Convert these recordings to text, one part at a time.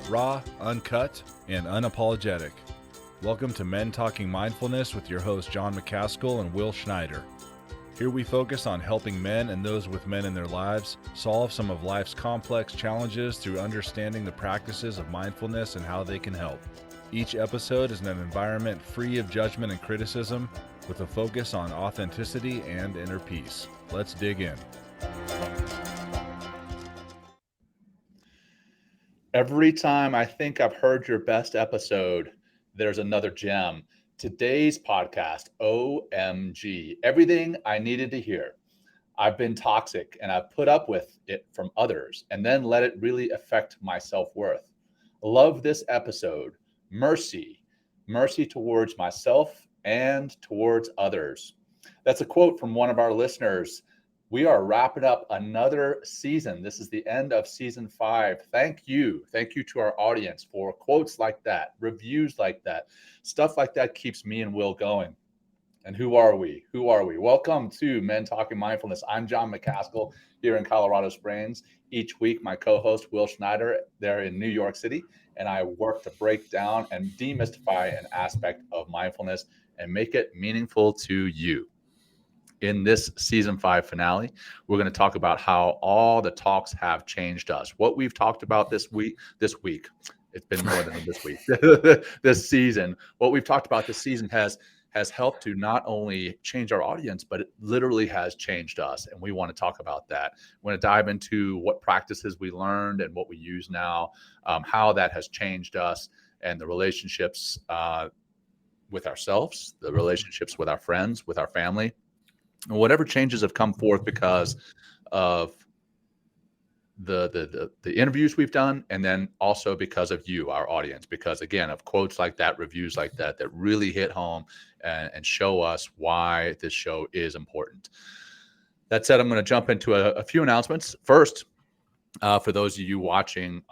raw, uncut, and unapologetic. Welcome to Men Talking Mindfulness with your hosts John McCaskill and Will Schneider. Here we focus on helping men and those with men in their lives solve some of life's complex challenges through understanding the practices of mindfulness and how they can help. Each episode is in an environment free of judgment and criticism, with a focus on authenticity and inner peace. Let's dig in. Every time I think I've heard your best episode, there's another gem. Today's podcast, OMG, everything I needed to hear. I've been toxic and I've put up with it from others and then let it really affect my self-worth. Love this episode. Mercy towards myself and towards others. That's a quote from one of our listeners. We are wrapping up another season. This is the end of season 5. Thank you. Thank you to our audience for quotes like that, reviews like that. Stuff like that keeps me and Will going. And who are we? Welcome to Men Talking Mindfulness. I'm John McCaskill here in Colorado Springs. Each week, my co-host Will Schneider there in New York City, and I work to break down and demystify an aspect of mindfulness and make it meaningful to you. In this season 5 finale, we're going to talk about how all the talks have changed us. What we've talked about this week, it's been more than this week, this season. What we've talked about this season has helped to not only change our audience, but it literally has changed us. And we want to talk about that. We want to dive into what practices we learned and what we use now, how that has changed us, and the relationships with ourselves, the relationships with our friends, with our family. And whatever changes have come forth because of the interviews we've done, and then also because of you, our audience, because again, of quotes like that, reviews like that, that really hit home and show us why this show is important. That said, I'm going to jump into a few announcements. First, for those of you watching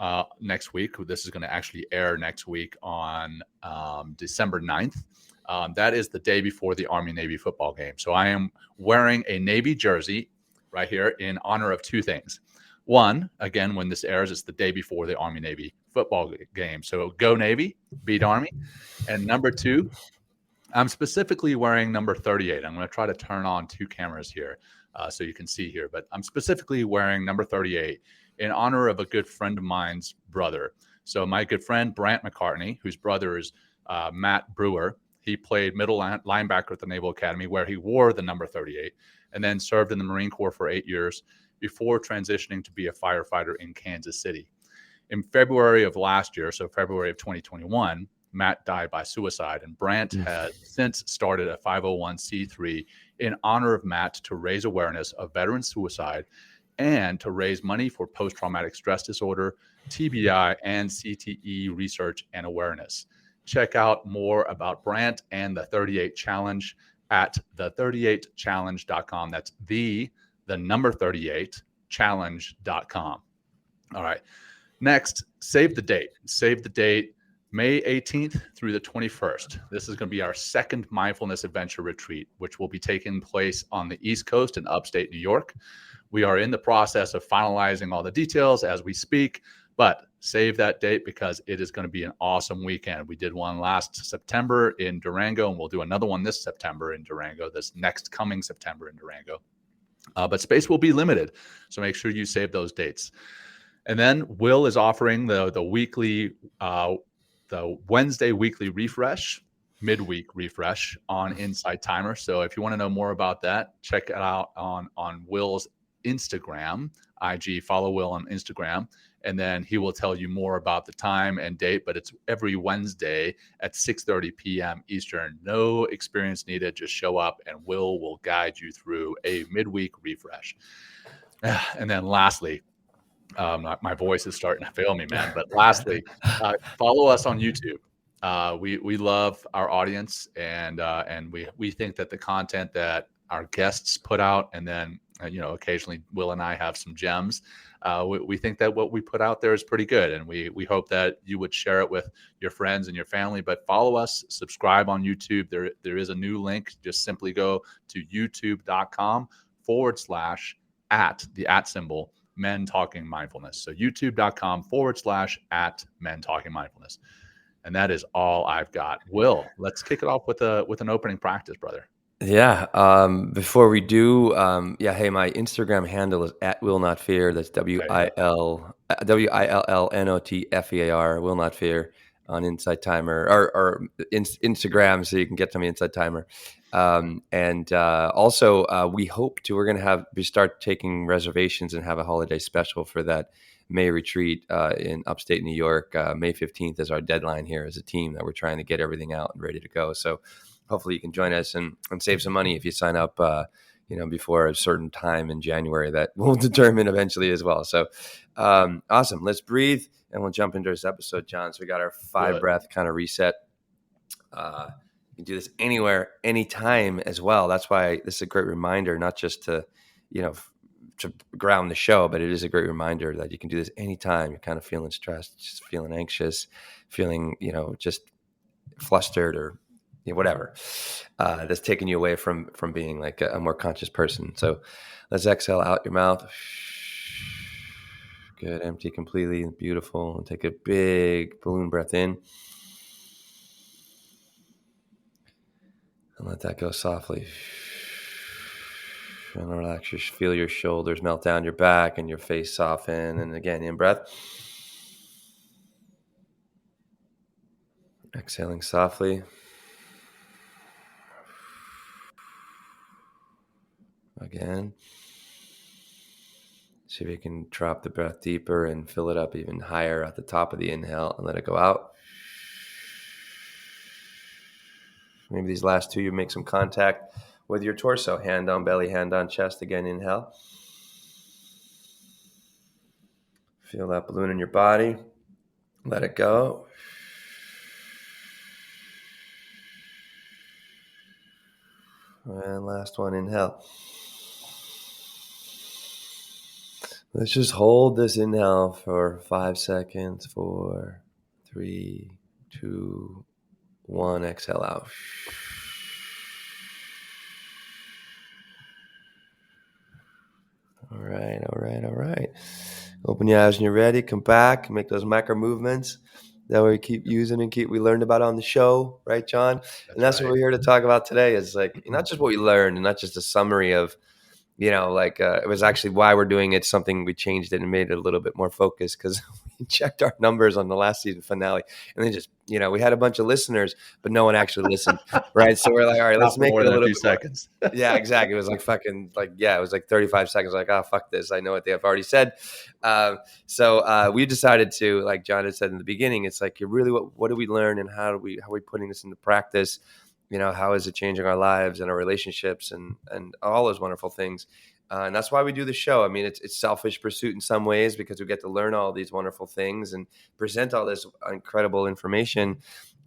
next week, this is going to actually air next week on December 9th. That is the day before the Army-Navy football game. So I am wearing a Navy jersey right here in honor of two things. One, again, when this airs, it's the day before the Army-Navy football game. So go Navy, beat Army. And number two, I'm specifically wearing number 38. I'm going to try to turn on two cameras here so you can see here. But I'm specifically wearing number 38 in honor of a good friend of mine's brother. So my good friend, Brant McCartney, whose brother is Matt Brewer, he played middle linebacker at the Naval Academy, where he wore the number 38, and then served in the Marine Corps for 8 years before transitioning to be a firefighter in Kansas City. In February of last year, so February of 2021, Matt died by suicide, and Brant has since started a 501c3 in honor of Matt to raise awareness of veteran suicide and to raise money for post-traumatic stress disorder, TBI, and CTE research and awareness. Check out more about Brant and the 38 Challenge at the38challenge.com. That's the number 38 challenge.com. All right. Next, save the date. Save the date, May 18th through the 21st. This is going to be our second Mindfulness Adventure Retreat, which will be taking place on the East Coast in upstate New York. We are in the process of finalizing all the details as we speak, but save that date because it is going to be an awesome weekend. We did one last September in Durango, and we'll do another one this September in Durango, this next coming September in Durango. But space will be limited, so make sure you save those dates. And then Will is offering the Wednesday weekly refresh, midweek refresh on Insight Timer. So if you want to know more about that, check it out on Will's Instagram, IG. Follow Will on Instagram, and then he will tell you more about the time and date. But it's every Wednesday at 6:30 p.m. Eastern. No experience needed. Just show up, and Will guide you through a midweek refresh. And then lastly, my voice is starting to fail me, man. But lastly, follow us on YouTube. We love our audience, and we think that the content that our guests put out, and then occasionally Will and I have some gems. We think that what we put out there is pretty good, and we hope that you would share it with your friends and your family. But follow us, subscribe on YouTube. There is a new link. Just simply go to youtube.com/@ the @ symbol Men Talking Mindfulness. So youtube.com/@ Men Talking Mindfulness. And that is all I've got. Will, let's kick it off with an opening practice, brother. Yeah. Before we do, hey, my Instagram handle is @willnotfear. That's WILLNOTFEAR. Will not fear on Inside Timer or Instagram, so you can get to me Inside Timer. Also, we're going to start taking reservations and have a holiday special for that May retreat in Upstate New York. May 15th is our deadline here as a team that we're trying to get everything out and ready to go. So hopefully you can join us and save some money if you sign up, before a certain time in January that we'll determine eventually as well. So awesome. Let's breathe and we'll jump into this episode, John. So we got our 5-breath kind of reset. You can do this anywhere, anytime as well. That's why this is a great reminder, not just to ground the show, but it is a great reminder that you can do this anytime you're kind of feeling stressed, just feeling anxious, feeling, just flustered or whatever, that's taking you away from being like a more conscious person. So let's exhale out your mouth. Good. Empty completely. Beautiful. And take a big balloon breath in. And let that go softly. And relax. Feel your shoulders melt down your back and your face soften. And again, in breath. Exhaling softly. Again. See if you can drop the breath deeper and fill it up even higher at the top of the inhale and let it go out. Maybe these last two, you make some contact with your torso. Hand on belly, hand on chest. Again, inhale. Feel that balloon in your body. Let it go. And last one, inhale. Let's just hold this inhale for 5 seconds. 4, 3, 2, 1. Exhale out. All right. Open your eyes when you're ready. Come back. Make those micro movements that we keep using and we learned about on the show, right, John? That's right. What we're here to talk about today is like not just what we learned and not just a summary of, it was actually why we're doing it. Something we changed it and made it a little bit more focused because we checked our numbers on the last season finale and then just, we had a bunch of listeners, but no one actually listened. Right. So we're like, all right, let's make it a little bit seconds. Yeah, exactly. It was like it was like 35 seconds. Like, oh, fuck this. I know what they have already said. So we decided to, like John had said in the beginning, it's like, really, what do we learn and how are we putting this into practice? How is it changing our lives and our relationships and all those wonderful things? And that's why we do the show. I mean, it's selfish pursuit in some ways because we get to learn all these wonderful things and present all this incredible information.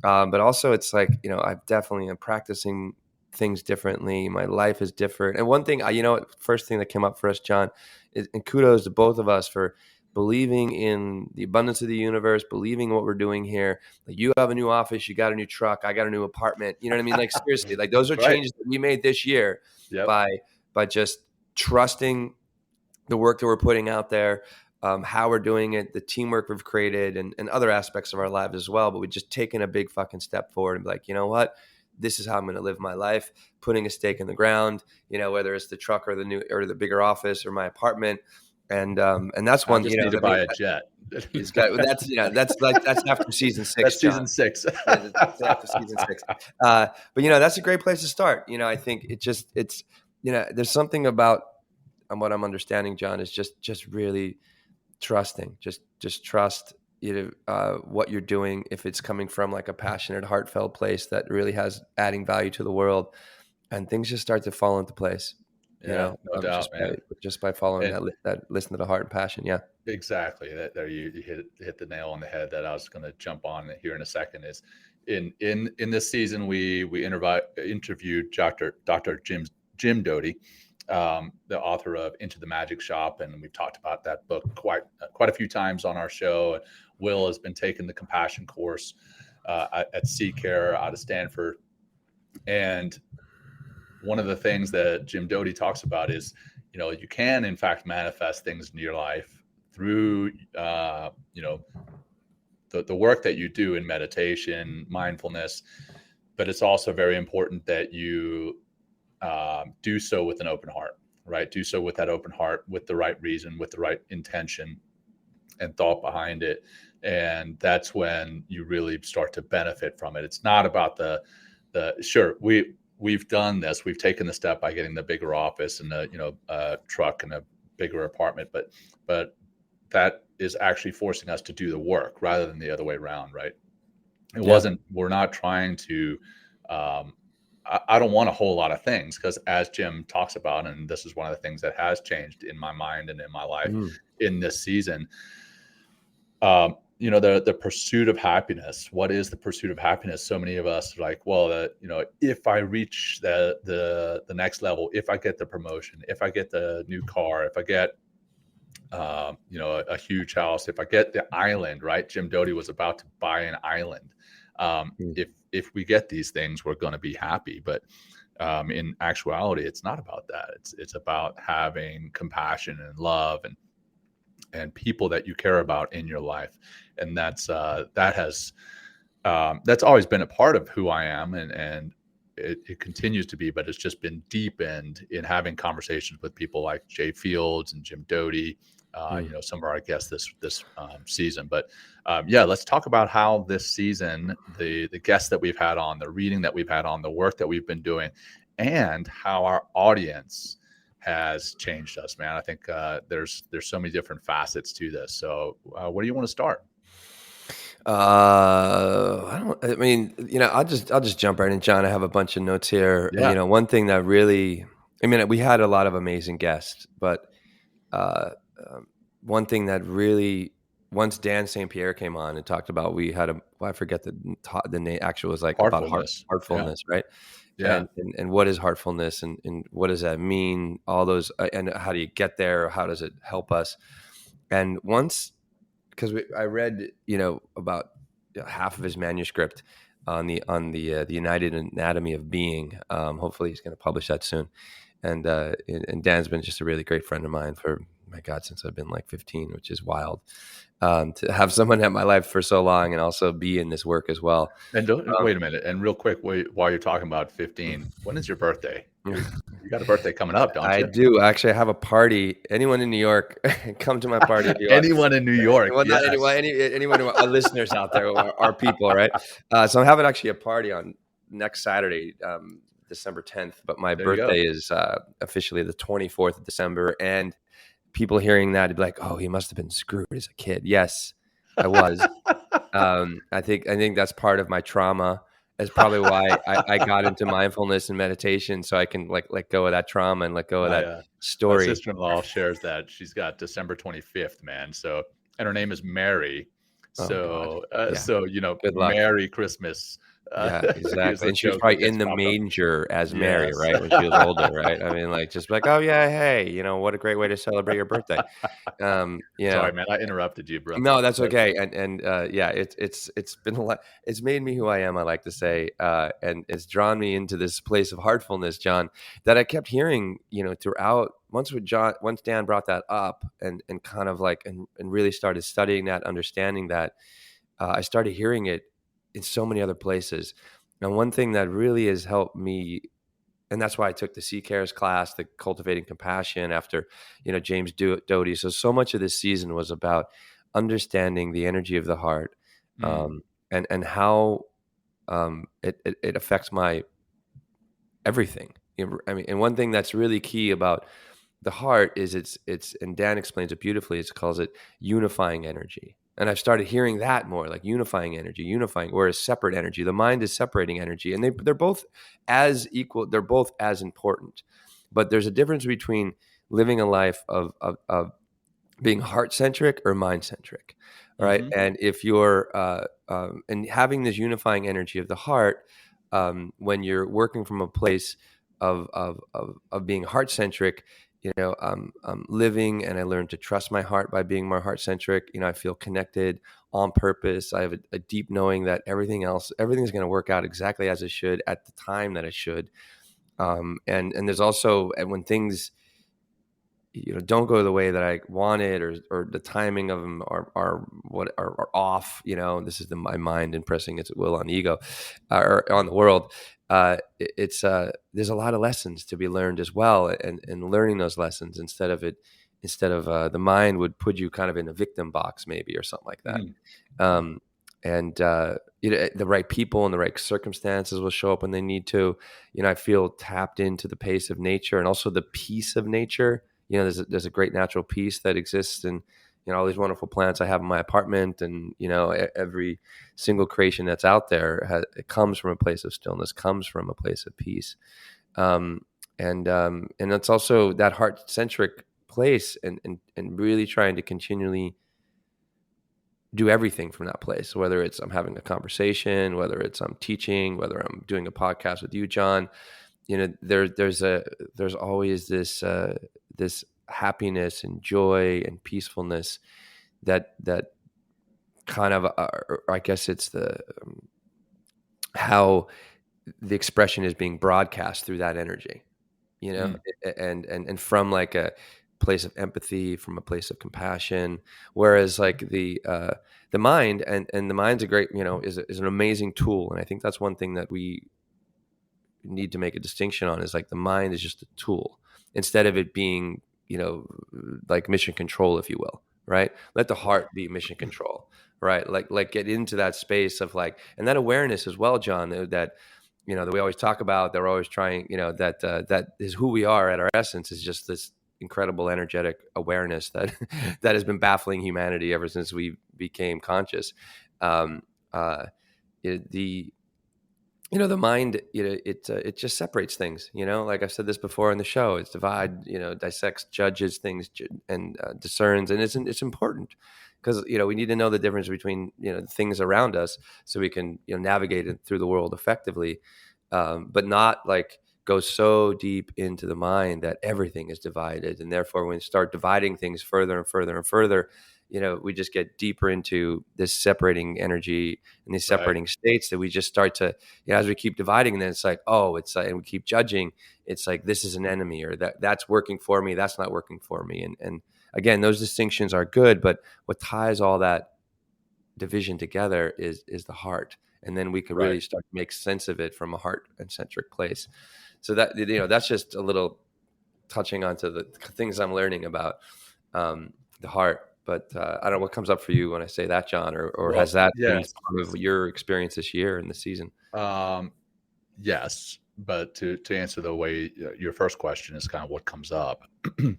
But also it's like, I definitely am practicing things differently. My life is different. And one thing, first thing that came up for us, John, and kudos to both of us for believing in the abundance of the universe, believing what we're doing here. Like you have a new office, you got a new truck, I got a new apartment. You know what I mean? Like seriously, like those are changes that we made this year by just trusting the work that we're putting out there, how we're doing it, the teamwork we've created and other aspects of our lives as well. But we've just taken a big fucking step forward and be like, you know what? This is how I'm going to live my life, putting a stake in the ground, whether it's the truck or the bigger office or my apartment. And that's one. I just need to buy a jet. That's after season 6. That's season 6. That's after season 6. But that's a great place to start. I think it's there's something about what I'm understanding, John, is just really trusting. Just trust what you're doing if it's coming from like a passionate, heartfelt place that really has adding value to the world, and things just start to fall into place. No doubt, just by following that listen to the heart and passion. Yeah, exactly. There you hit the nail on the head that I was going to jump on here in a second. Is in this season we interviewed Dr. Jim Doty, the author of Into the Magic Shop, and we've talked about that book quite a few times on our show. Will has been taking the compassion course at C-Care out of Stanford, and one of the things that Jim Doty talks about is you can in fact manifest things into your life through, the work that you do in meditation, mindfulness, but it's also very important that you do so with an open heart, right? Do so with that open heart, with the right reason, with the right intention and thought behind it. And that's when you really start to benefit from it. It's not about sure, we've done this. We've taken the step by getting the bigger office and a truck and a bigger apartment, but that is actually forcing us to do the work rather than the other way around, right? We're not trying to, I don't want a whole lot of things, because as Jim talks about, and this is one of the things that has changed in my mind and in my life in this season, the pursuit of happiness. What is the pursuit of happiness? So many of us are like, well, if I reach the next level, if I get the promotion, if I get the new car, if I get a huge house, if I get the island, right? Jim Doty was about to buy an island. If we get these things, we're going to be happy. But in actuality, it's not about that. It's about having compassion and love and people that you care about in your life. And that's always been a part of who I am, and it continues to be, but it's just been deepened in having conversations with people like Jay Fields and Jim Doty, some of our guests this season. But let's talk about how this season, the guests that we've had on, the reading that we've had on, the work that we've been doing, and how our audience has changed us, man. I think there's so many different facets to this. So where do you want to start? I'll just jump right in, John. I have a bunch of notes here. Yeah. One thing that really, we had a lot of amazing guests, but one thing that really, once Dan St. Pierre came on and talked about, we had I forget the name, actually was like about heartfulness, right? Yeah. And what is heartfulness, and what does that mean? All those, and how do you get there? How does it help us? And once, because I read, about half of his manuscript on the United Anatomy of Being. Hopefully, he's going to publish that soon. And Dan's been just a really great friend of mine for, my God, since I've been like 15, which is wild. To have someone in my life for so long and also be in this work as well. And wait a minute. And real quick, while you're talking about 15, when is your birthday? You got a birthday coming up, don't you? I do. Actually, I have a party. Anyone in New York, come to my party. If you anyone in New York. Well, not anyone, our listeners out there, our people, right? So I'm having actually a party on next Saturday, December 10th. But my birthday is officially the 24th of December. And people hearing that, would be like, oh, he must have been screwed as a kid. Yes, I was. I think that's part of my trauma. That's probably why I got into mindfulness and meditation, so I can let go of that trauma and let go of that story. My sister-in-law shares that she's got December 25th, man. So, and her name is Mary. So, good luck. Merry Christmas. Yeah, exactly. And she was probably in the manger as Mary, right? When she was older, right? Just like, oh yeah, hey, what a great way to celebrate your birthday. Sorry, man, I interrupted you, bro. No, that's okay. And it's been a lot. It's made me who I am, I like to say, and it's drawn me into this place of heartfulness, John, that I kept hearing, throughout. Once Dan brought that up and kind of and really started studying that, understanding that, I started hearing it in so many other places. And one thing that really has helped me, and that's why I took the C-Cares class, the Cultivating Compassion after, James Doty. So much of this season was about understanding the energy of the heart, and how it affects my everything. And one thing that's really key about the heart is it's, and Dan explains it beautifully, it calls it unifying energy. And I've started hearing that more, like unifying energy, whereas separate energy. The mind is separating energy, and they're both as equal. They're both as important, but there's a difference between living a life of being heart centric or mind centric, right? Mm-hmm. And if you're and having this unifying energy of the heart, when you're working from a place of being heart centric. I'm living, and I learned to trust my heart by being more heart-centric. I feel connected on purpose. I have a deep knowing that everything's going to work out exactly as it should at the time that it should. And there's also, when things don't go the way that I wanted, or the timing of them are off. This is my mind impressing its will on the ego, or on the world. It's there's a lot of lessons to be learned as well, and learning those lessons instead of the mind would put you kind of in a victim box maybe, or something like that. And the right people and the right circumstances will show up when they need to. I feel tapped into the pace of nature and also the peace of nature. There's a great natural peace that exists in all these wonderful plants I have in my apartment, and every single creation that's out there it comes from a place of stillness, comes from a place of peace, and it's also that heart-centric place, and really trying to continually do everything from that place, whether it's I'm having a conversation, whether it's I'm teaching, whether I'm doing a podcast with you, John. There's always this happiness and joy and peacefulness that kind of, I guess it's how the expression is being broadcast through that energy, and from like a place of empathy, from a place of compassion. Whereas like the mind, and the mind's a great, is an amazing tool. And I think that's one thing that we need to make a distinction on, is like the mind is just a tool, instead of it being, like mission control, if you will, right? Let the heart be mission control, right? Like get into that space of like, and that awareness as well, John, that we always talk about, they're always trying, that is who we are at our essence, is just this incredible energetic awareness that has been baffling humanity ever since we became conscious. The mind, it just separates things, like I've said this before in the show, it's dissects, judges things, and discerns. And it's important, because, we need to know the difference between, things around us, so we can, navigate it through the world effectively, but not like go so deep into the mind that everything is divided. And therefore, when we start dividing things further and further and further, we just get deeper into this separating energy and these separating states, that we just start to, as we keep dividing, and then it's like, and we keep judging. It's like, this is an enemy, or that's working for me, that's not working for me. And again, those distinctions are good, but what ties all that division together is the heart. And then we could really start to make sense of it from a heart and centric place. So that, that's just a little touching onto the things I'm learning about the heart. But I don't know what comes up for you when I say that, John, or has that been some of your experience this year in the season? Yes, but to answer the way your first question is kind of what comes up, a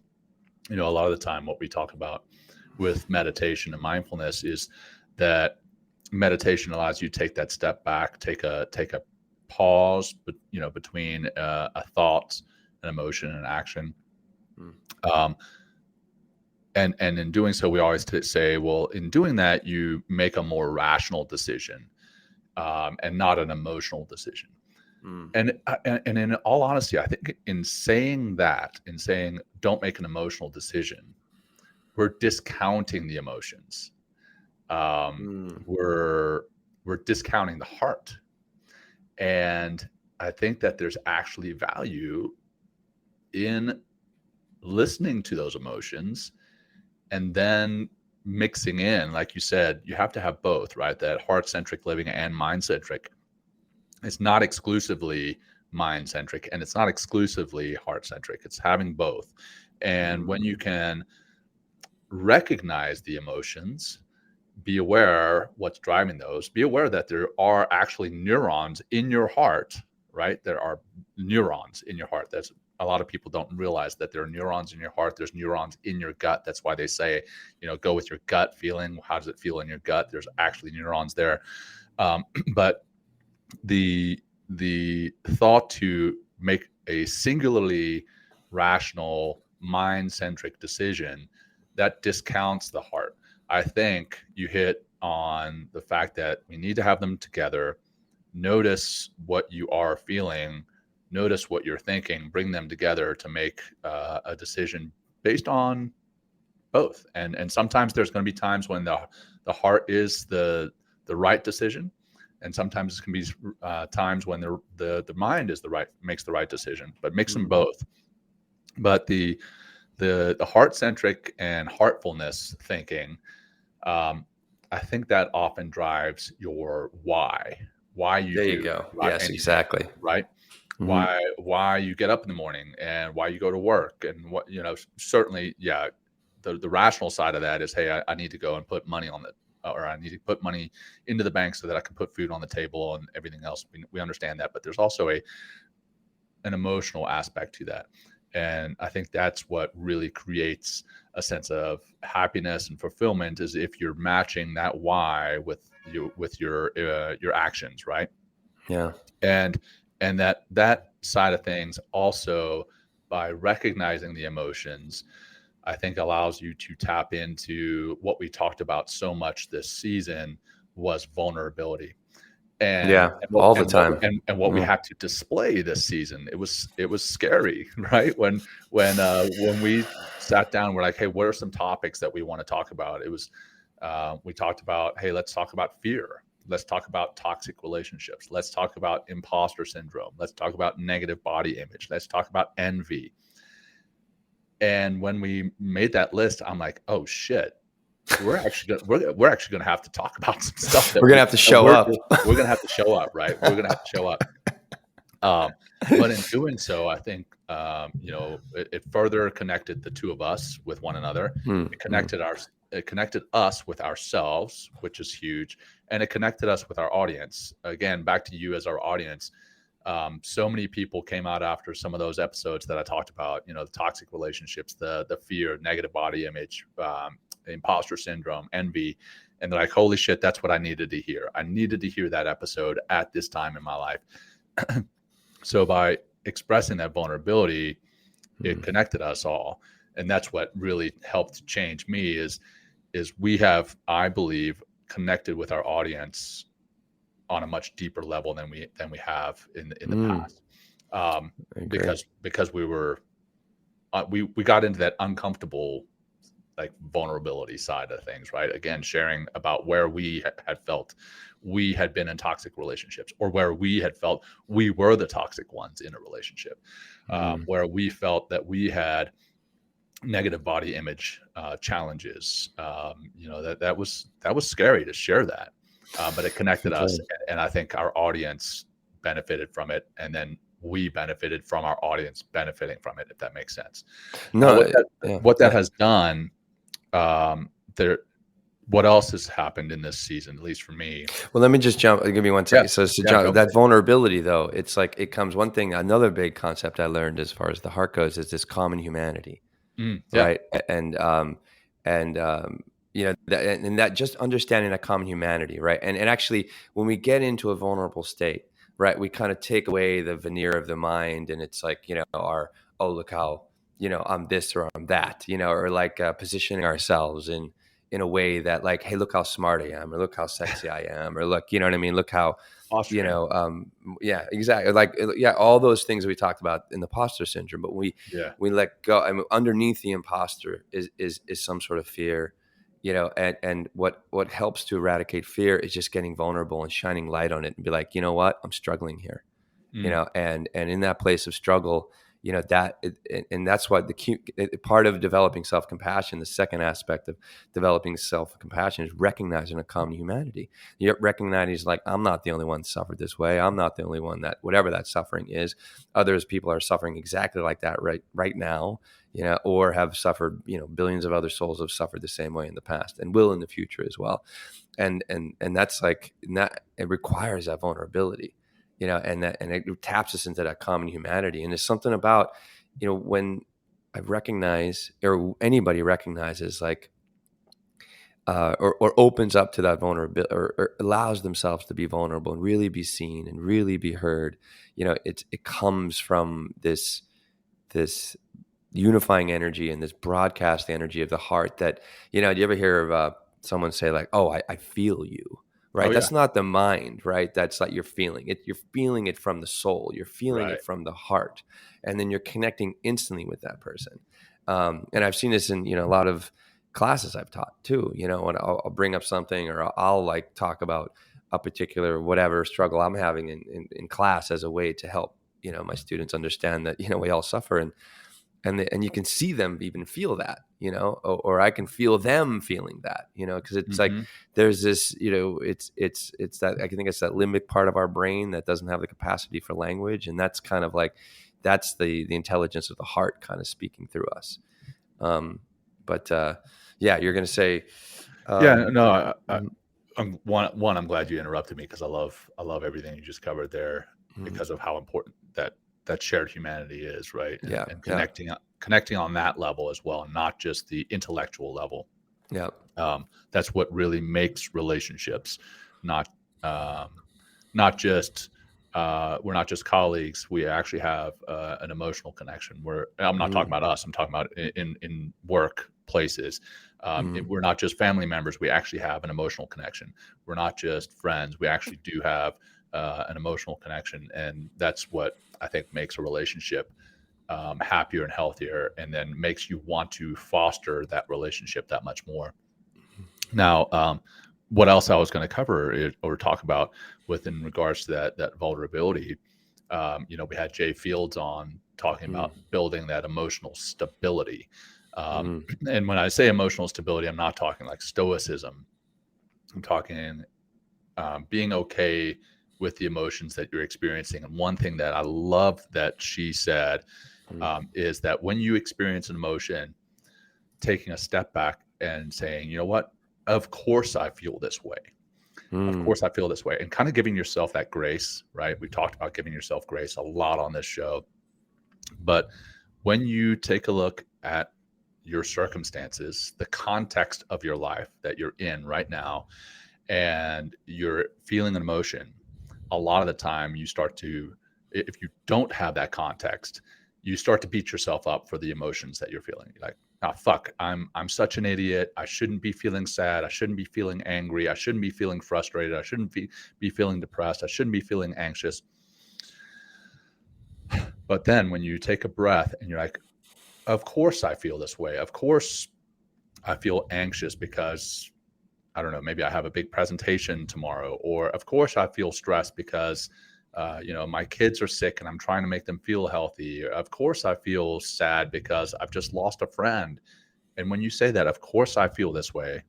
lot of the time what we talk about with meditation and mindfulness is that meditation allows you to take that step back, take a pause, but between a thought, an emotion, and action. And in doing so, we always say, well, in doing that, you make a more rational decision, and not an emotional decision. And in all honesty, I think in saying don't make an emotional decision, we're discounting the emotions. We're discounting the heart. And I think that there's actually value in listening to those emotions, and then mixing in, like you said, you have to have both, right? That heart-centric living and mind-centric. It's not exclusively mind-centric, and it's not exclusively heart-centric. It's having both. And when you can recognize the emotions, be aware what's driving those, be aware that there are actually neurons in your heart, right? There are neurons in your heart. That's a lot of people don't realize that there are neurons in your heart. There's neurons in your gut. That's why they say, go with your gut feeling. How does it feel in your gut? There's actually neurons there. But the thought to make a singularly rational, mind-centric decision, that discounts the heart. I think you hit on the fact that we need to have them together. Notice what you are feeling, notice what you're thinking, bring them together to make a decision based on both. And sometimes there's going to be times when the heart is the right decision, and sometimes it can be times when the mind is makes the right decision. But mix them both. But the the heart-centric and heartfulness thinking, I think that often drives your why you There you do go. Yes, anything, exactly. right? Mhm. Why you get up in the morning and why you go to work, and what, certainly, yeah, the rational side of that is, hey, I need to go and put money on the, or I need to put money into the bank so that I can put food on the table and everything else. We understand that, but there's also an emotional aspect to that. And I think that's what really creates a sense of happiness and fulfillment, is if you're matching that why with your actions, right? Yeah. And that side of things also, by recognizing the emotions, I think allows you to tap into what we talked about so much this season, was vulnerability. And Yeah. All the and what time. what we Mm. had to display this season, it was scary, right? When we sat down, we're like, hey, what are some topics that we want to talk about? It was, we talked about, hey, let's talk about fear. Let's talk about toxic relationships. Let's talk about imposter syndrome. Let's talk about negative body image. Let's talk about envy. And when we made that list, I'm like, oh shit, we're actually gonna have to talk about some stuff that We're gonna have to show up. we're gonna have to show up, right? We're gonna have to show up. But in doing so, I think, it further connected the two of us with one another. Mm, It connected us with ourselves, which is huge, and it connected us with our audience. Again, back to you as our audience. So many people came out after some of those episodes that I talked about, the toxic relationships, the fear, negative body image, imposter syndrome, envy. And they're like, holy shit, that's what I needed to hear. I needed to hear that episode at this time in my life. So by expressing that vulnerability, it connected us all. And that's what really helped change me, is we have, I believe, connected with our audience on a much deeper level than we have in the past. Because we were, we got into that uncomfortable, like, vulnerability side of things, right? Again, sharing about where we had felt we had been in toxic relationships, or where we had felt we were the toxic ones in a relationship, where we felt that we had negative body image challenges. That was scary to share that, but it connected us, and I think our audience benefited from it, and then we benefited from our audience benefiting from it, if that makes sense. No. What that has done, what else has happened in this season, at least for me? Well, let me just jump. Give me one second. So John, that vulnerability, though, it's like it comes. One thing, another big concept I learned as far as the heart goes, is this common humanity, right? And that just understanding that common humanity, right? And actually, when we get into a vulnerable state, right, we kind of take away the veneer of the mind, and it's like, look how, I'm this or I'm that, or like positioning ourselves in a way that, like, hey, look how smart I am, or look how sexy I am, or look, you know what I mean? Look how, yeah, exactly. Like, yeah, all those things we talked about in the imposter syndrome, but we let go. I mean, underneath the imposter is some sort of fear, and what helps to eradicate fear is just getting vulnerable and shining light on it and be like, you know what, I'm struggling here, and in that place of struggle, and that's why part of developing self-compassion, the second aspect of developing self-compassion, is recognizing a common humanity. You recognize, like, I'm not the only one that suffered this way. I'm not the only one that, whatever that suffering is, people are suffering exactly like that right now, or have suffered, billions of other souls have suffered the same way in the past and will in the future as well. And that's like, that it requires that vulnerability. And it taps us into that common humanity. And there's something about, when I recognize, or anybody recognizes, like, or opens up to that vulnerability, or allows themselves to be vulnerable and really be seen and really be heard, it comes from this unifying energy and this broadcast energy of the heart that, do you ever hear of someone say, like, oh, I feel you? Right. That's not the mind, right? That's like, you're feeling it. You're feeling it from the soul. You're feeling it from the heart. And then you're connecting instantly with that person. And I've seen this in, a lot of classes I've taught too, when I'll bring up something, or I'll like talk about a particular whatever struggle I'm having in class as a way to help, my students understand that, we all suffer. and you can see them even feel that, you know, or I can feel them feeling that, you know, because it's like there's this, you know, it's that, I think it's that limbic part of our brain that doesn't have the capacity for language, and that's kind of like that's the intelligence of the heart kind of speaking through us. But yeah, you're going to say, I'm glad you interrupted me, because I love everything you just covered there, because of how important that shared humanity is, right? And connecting on that level as well, not just the intellectual level. Yeah. That's what really makes relationships not just we're not just colleagues. We actually have an emotional connection. I'm not talking about us. I'm talking about in workplaces. We're not just family members. We actually have an emotional connection. We're not just friends. We actually do have an emotional connection, and that's what I think makes a relationship happier and healthier, and then makes you want to foster that relationship that much more. Now, what else I was going to cover or talk about in regards to that vulnerability, you know, we had Jay Fields on talking about building that emotional stability. And when I say emotional stability, I'm not talking like stoicism. I'm talking being okay with the emotions that you're experiencing. And one thing that I love that she said is that when you experience an emotion, taking a step back and saying, you know what, of course I feel this way. Of course I feel this way. And kind of giving yourself that grace, right? We talked about giving yourself grace a lot on this show. But when you take a look at your circumstances, the context of your life that you're in right now, and you're feeling an emotion, a lot of the time you start to, if you don't have that context, you start to beat yourself up for the emotions that you're feeling. You're like, oh, fuck, I'm such an idiot. I shouldn't be feeling sad. I shouldn't be feeling angry. I shouldn't be feeling frustrated. I shouldn't be feeling depressed. I shouldn't be feeling anxious. But then when you take a breath and you're like, of course I feel this way. Of course I feel anxious because, I don't know, maybe I have a big presentation tomorrow, or of course I feel stressed because you know, my kids are sick and I'm trying to make them feel healthy. Of course I feel sad because I've just lost a friend. And when you say that, of course I feel this way,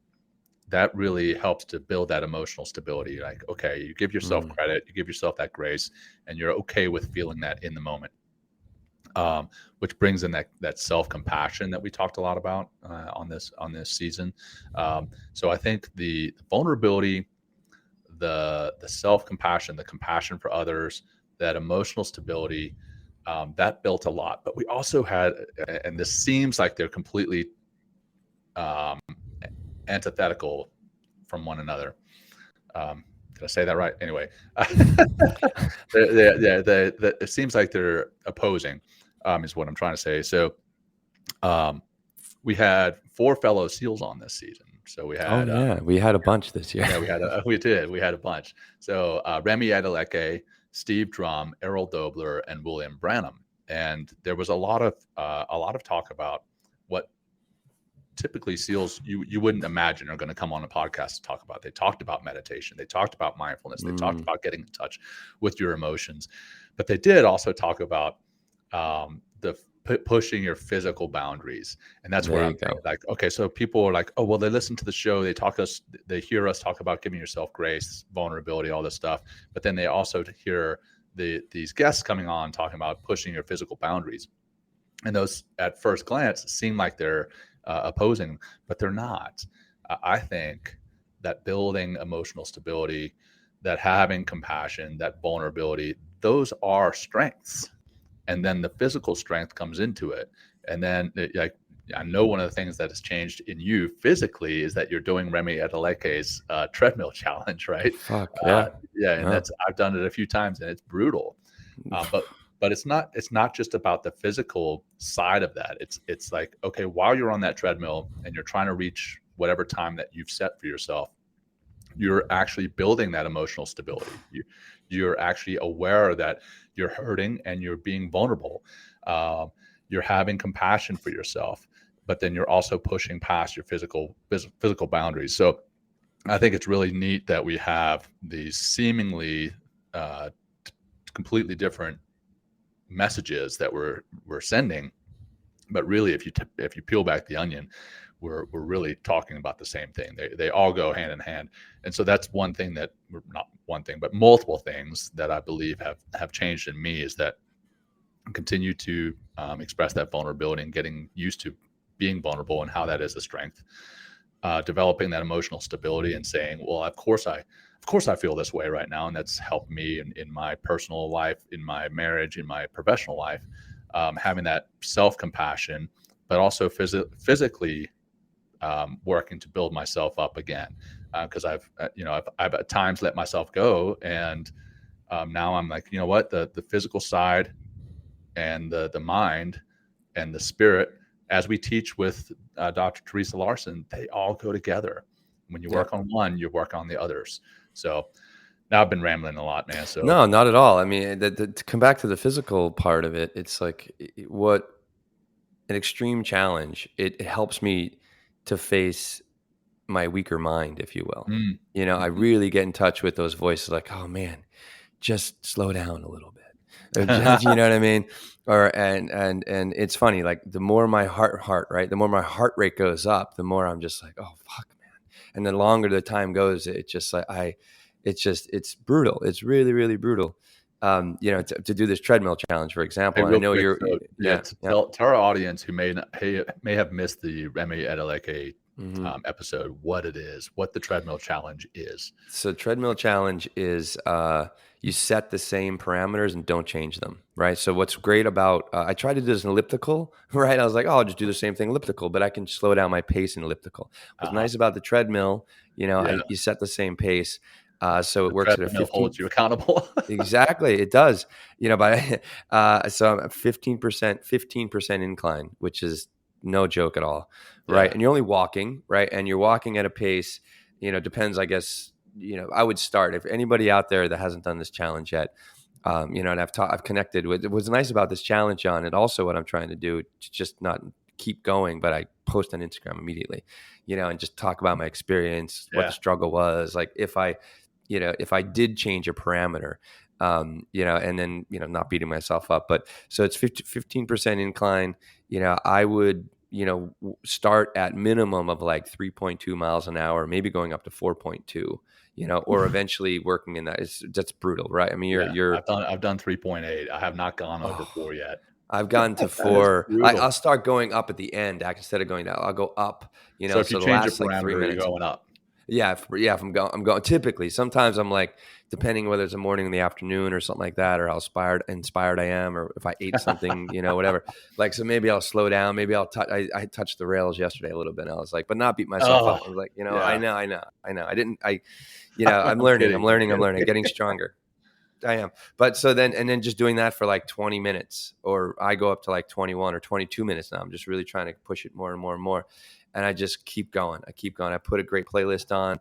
that really helps to build that emotional stability. You're like, okay, you give yourself credit, you give yourself that grace, and you're okay with feeling that in the moment. Which brings in that self-compassion that we talked a lot about on this season. So I think the vulnerability, the self-compassion, the compassion for others, that emotional stability, that built a lot. But we also had, and this seems like they're completely antithetical from one another. Did I say that right? Anyway, it seems like they're opposing, is what I'm trying to say. So we had 4 fellow SEALs on this season. So we had, we had a bunch this year. Yeah, we had a bunch. So Remy Adeleke, Steve Drum, Errol Dobler, and William Branham. And there was a lot of talk about what typically SEALs you wouldn't imagine are going to come on a podcast to talk about. They talked about meditation. They talked about mindfulness. They talked about getting in touch with your emotions. But they did also talk about pushing your physical boundaries. And that's where I'm thinking, like, okay, so people are like, oh, well, they listen to the show. They hear us talk about giving yourself grace, vulnerability, all this stuff. But then they also hear these guests coming on talking about pushing your physical boundaries. And those at first glance seem like they're opposing, but they're not. I think that building emotional stability, that having compassion, that vulnerability, those are strengths. And then the physical strength comes into it. And then like, I know one of the things that has changed in you physically is that you're doing Remy Adeleke's treadmill challenge, right? Fuck yeah. And I've done it a few times and it's brutal. But it's not just about the physical side of that. It's like, okay, while you're on that treadmill and you're trying to reach whatever time that you've set for yourself, you're actually building that emotional stability. You're actually aware that you're hurting and you're being vulnerable. You're having compassion for yourself, but then you're also pushing past your physical boundaries. So I think it's really neat that we have these seemingly completely different messages that we're sending, But really, if you peel back the onion, we're really talking about the same thing. They all go hand in hand. And so that's one thing that, not one thing, but multiple things that I believe have changed in me, is that I continue to express that vulnerability and getting used to being vulnerable and how that is a strength. Developing that emotional stability and saying, well, of course I feel this way right now. And that's helped me in my personal life, in my marriage, in my professional life, having that self-compassion, but also physically working to build myself up again. Because I've at times let myself go. And now I'm like, you know what, the physical side and the mind and the spirit, as we teach with Dr. Teresa Larson, they all go together. When you work on one, you work on the others. So now I've been rambling a lot, man. So No, not at all. I mean, to come back to the physical part of it, it's like what an extreme challenge. It helps me to face my weaker mind, if you will. I really get in touch with those voices like, oh man, just slow down a little bit. Or just, you know what I mean? Or and it's funny, like the more my heart, right? The more my heart rate goes up, the more I'm just like, oh fuck, man. And the longer the time goes, it's just like it's brutal. It's really, really brutal. To do this treadmill challenge, for example. Hey, I know quick, tell our audience who may have missed the Remy Adeleke episode what it is, what the treadmill challenge is. So treadmill challenge is you set the same parameters and don't change them, right? So what's great about I tried to do this in elliptical, right? I was like, oh, I'll just do the same thing elliptical, but I can slow down my pace in elliptical. What's nice about the treadmill, you set the same pace. So it works at a 15. Holds you accountable. Exactly, it does. So I'm at 15% incline, which is no joke at all, right? Yeah. And you're only walking, right? And you're walking at a pace, depends, I guess. I would start, if anybody out there that hasn't done this challenge yet, and I've connected with. What's nice about this challenge, John, and also what I'm trying to do, to just not keep going, but I post on Instagram immediately, and just talk about my experience, what the struggle was, like if I did change a parameter, and then, not beating myself up. But so it's 15% incline. I would, start at minimum of like 3.2 miles an hour, maybe going up to 4.2, or eventually working in that. That's brutal, right? I mean, I've done 3.8. I have not gone over 4 yet. I've gotten to 4. I'll start going up at the end instead of going down. I'll go up, So if you change your parameter, you're going up. Yeah, if I'm going, typically, sometimes I'm like, depending whether it's a morning in the afternoon or something like that, or how inspired I am, or if I ate something, whatever. Like, so maybe I'll slow down. Maybe I'll touch. I touched the rails yesterday a little bit. And I was like, but not beat myself up. I was like, I know. I didn't. I'm learning. I'm learning. Getting stronger. I am. But so then just doing that for like 20 minutes, or I go up to like 21 or 22 minutes now. I'm just really trying to push it more and more and more. And I just keep going. I put a great playlist on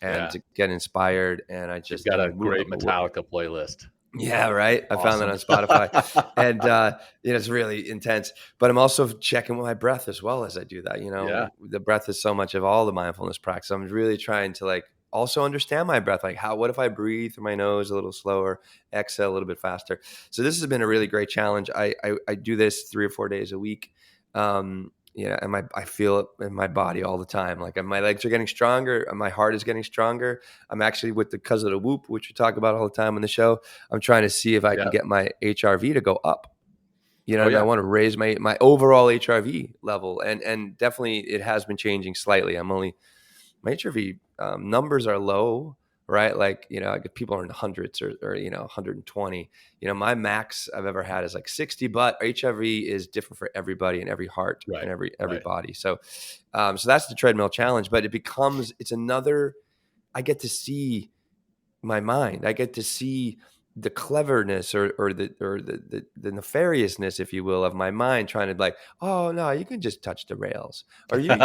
and to get inspired. And I just got a great Metallica playlist. Yeah, right. Awesome. I found that on Spotify. And it's really intense. But I'm also checking with my breath as well as I do that. The breath is so much of all the mindfulness practice. I'm really trying to like also understand my breath. Like, what if I breathe through my nose a little slower, exhale a little bit faster? So this has been a really great challenge. I do this 3 or 4 days a week. And I feel it in my body all the time. Like my legs are getting stronger. My heart is getting stronger. I'm actually because of the whoop, which we talk about all the time on the show. I'm trying to see if I can get my HRV to go up. I want to raise my overall HRV level. And definitely it has been changing slightly. My HRV numbers are low, right? Like, people are in the hundreds or 120. My max I've ever had is like 60, but HRV is different for everybody and every heart and every body. So that's the treadmill challenge, but it's another, I get to see my mind. I get to see the cleverness or the nefariousness, if you will, of my mind trying to like, oh no, you can just touch the rails, or you've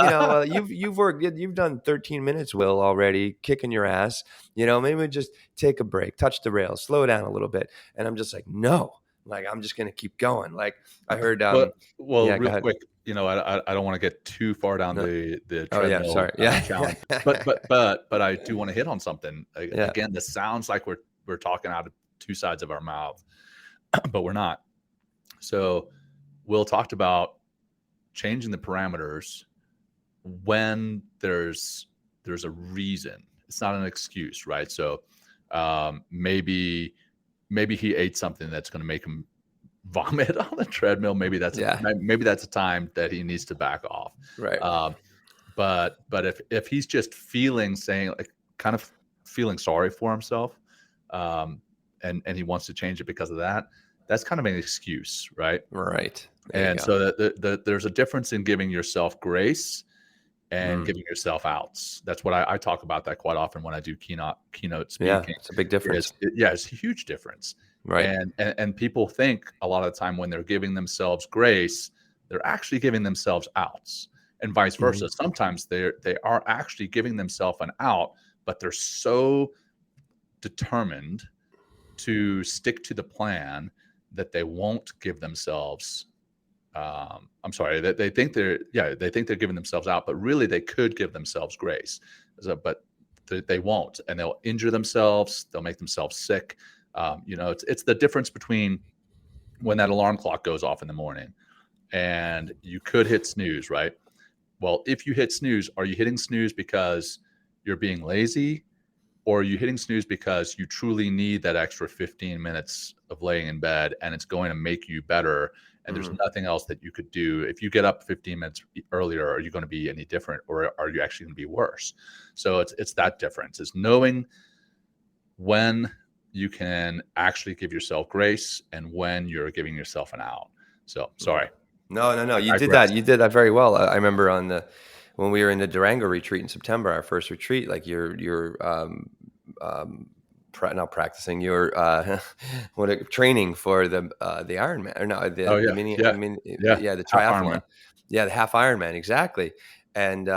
done 13 minutes, Will, already kicking your ass. Maybe just take a break, touch the rails, slow down a little bit. And I'm just like, no, like I'm just gonna keep going. Like I heard. Real quick, I don't want to get too far down the treadmill challenge, but I do want to hit on something. Again, this sounds like we're talking out of two sides of our mouth, but we're not. So Will talked about changing the parameters when there's a reason. It's not an excuse, right? So maybe he ate something that's going to make him vomit on the treadmill. Maybe that's a time that he needs to back off. Right. But if he's just kind of feeling sorry for himself, and he wants to change it because of that, that's kind of an excuse, right? Right. And so there's a difference in giving yourself grace and giving yourself outs. That's what I talk about that quite often when I do keynote speaking. Yeah, it's a big difference. It's a huge difference. Right. And people think a lot of the time when they're giving themselves grace, they're actually giving themselves outs, and vice versa. Sometimes they are actually giving themselves an out, but they're so determined to stick to the plan that they won't give themselves they think they're giving themselves out, but really they could give themselves grace. But they won't, and they'll injure themselves. They'll make themselves sick. It's the difference between when that alarm clock goes off in the morning and you could hit snooze, right? Well, if you hit snooze, are you hitting snooze because you're being lazy, or are you hitting snooze because you truly need that extra 15 minutes of laying in bed and it's going to make you better? And there's nothing else that you could do. If you get up 15 minutes earlier, are you going to be any different, or are you actually going to be worse? So it's that difference, is knowing when you can actually give yourself grace and when you're giving yourself an out. So sorry. No. You did that. You did that very well. I remember when we were in the Durango retreat in September, our first retreat, like you're not practicing, you're training for the Ironman, or no, the triathlon, the half Ironman, exactly. And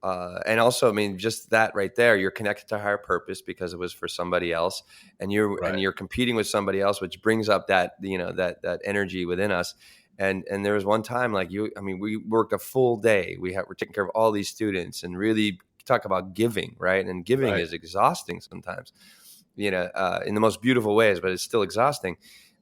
also, I mean, just that right there, you're connected to higher purpose because it was for somebody else, and you're competing with somebody else, which brings up that that energy within us. And there was one time, we worked a full day. We're taking care of all these students, and really talk about giving, right? And giving is exhausting sometimes, in the most beautiful ways, but it's still exhausting.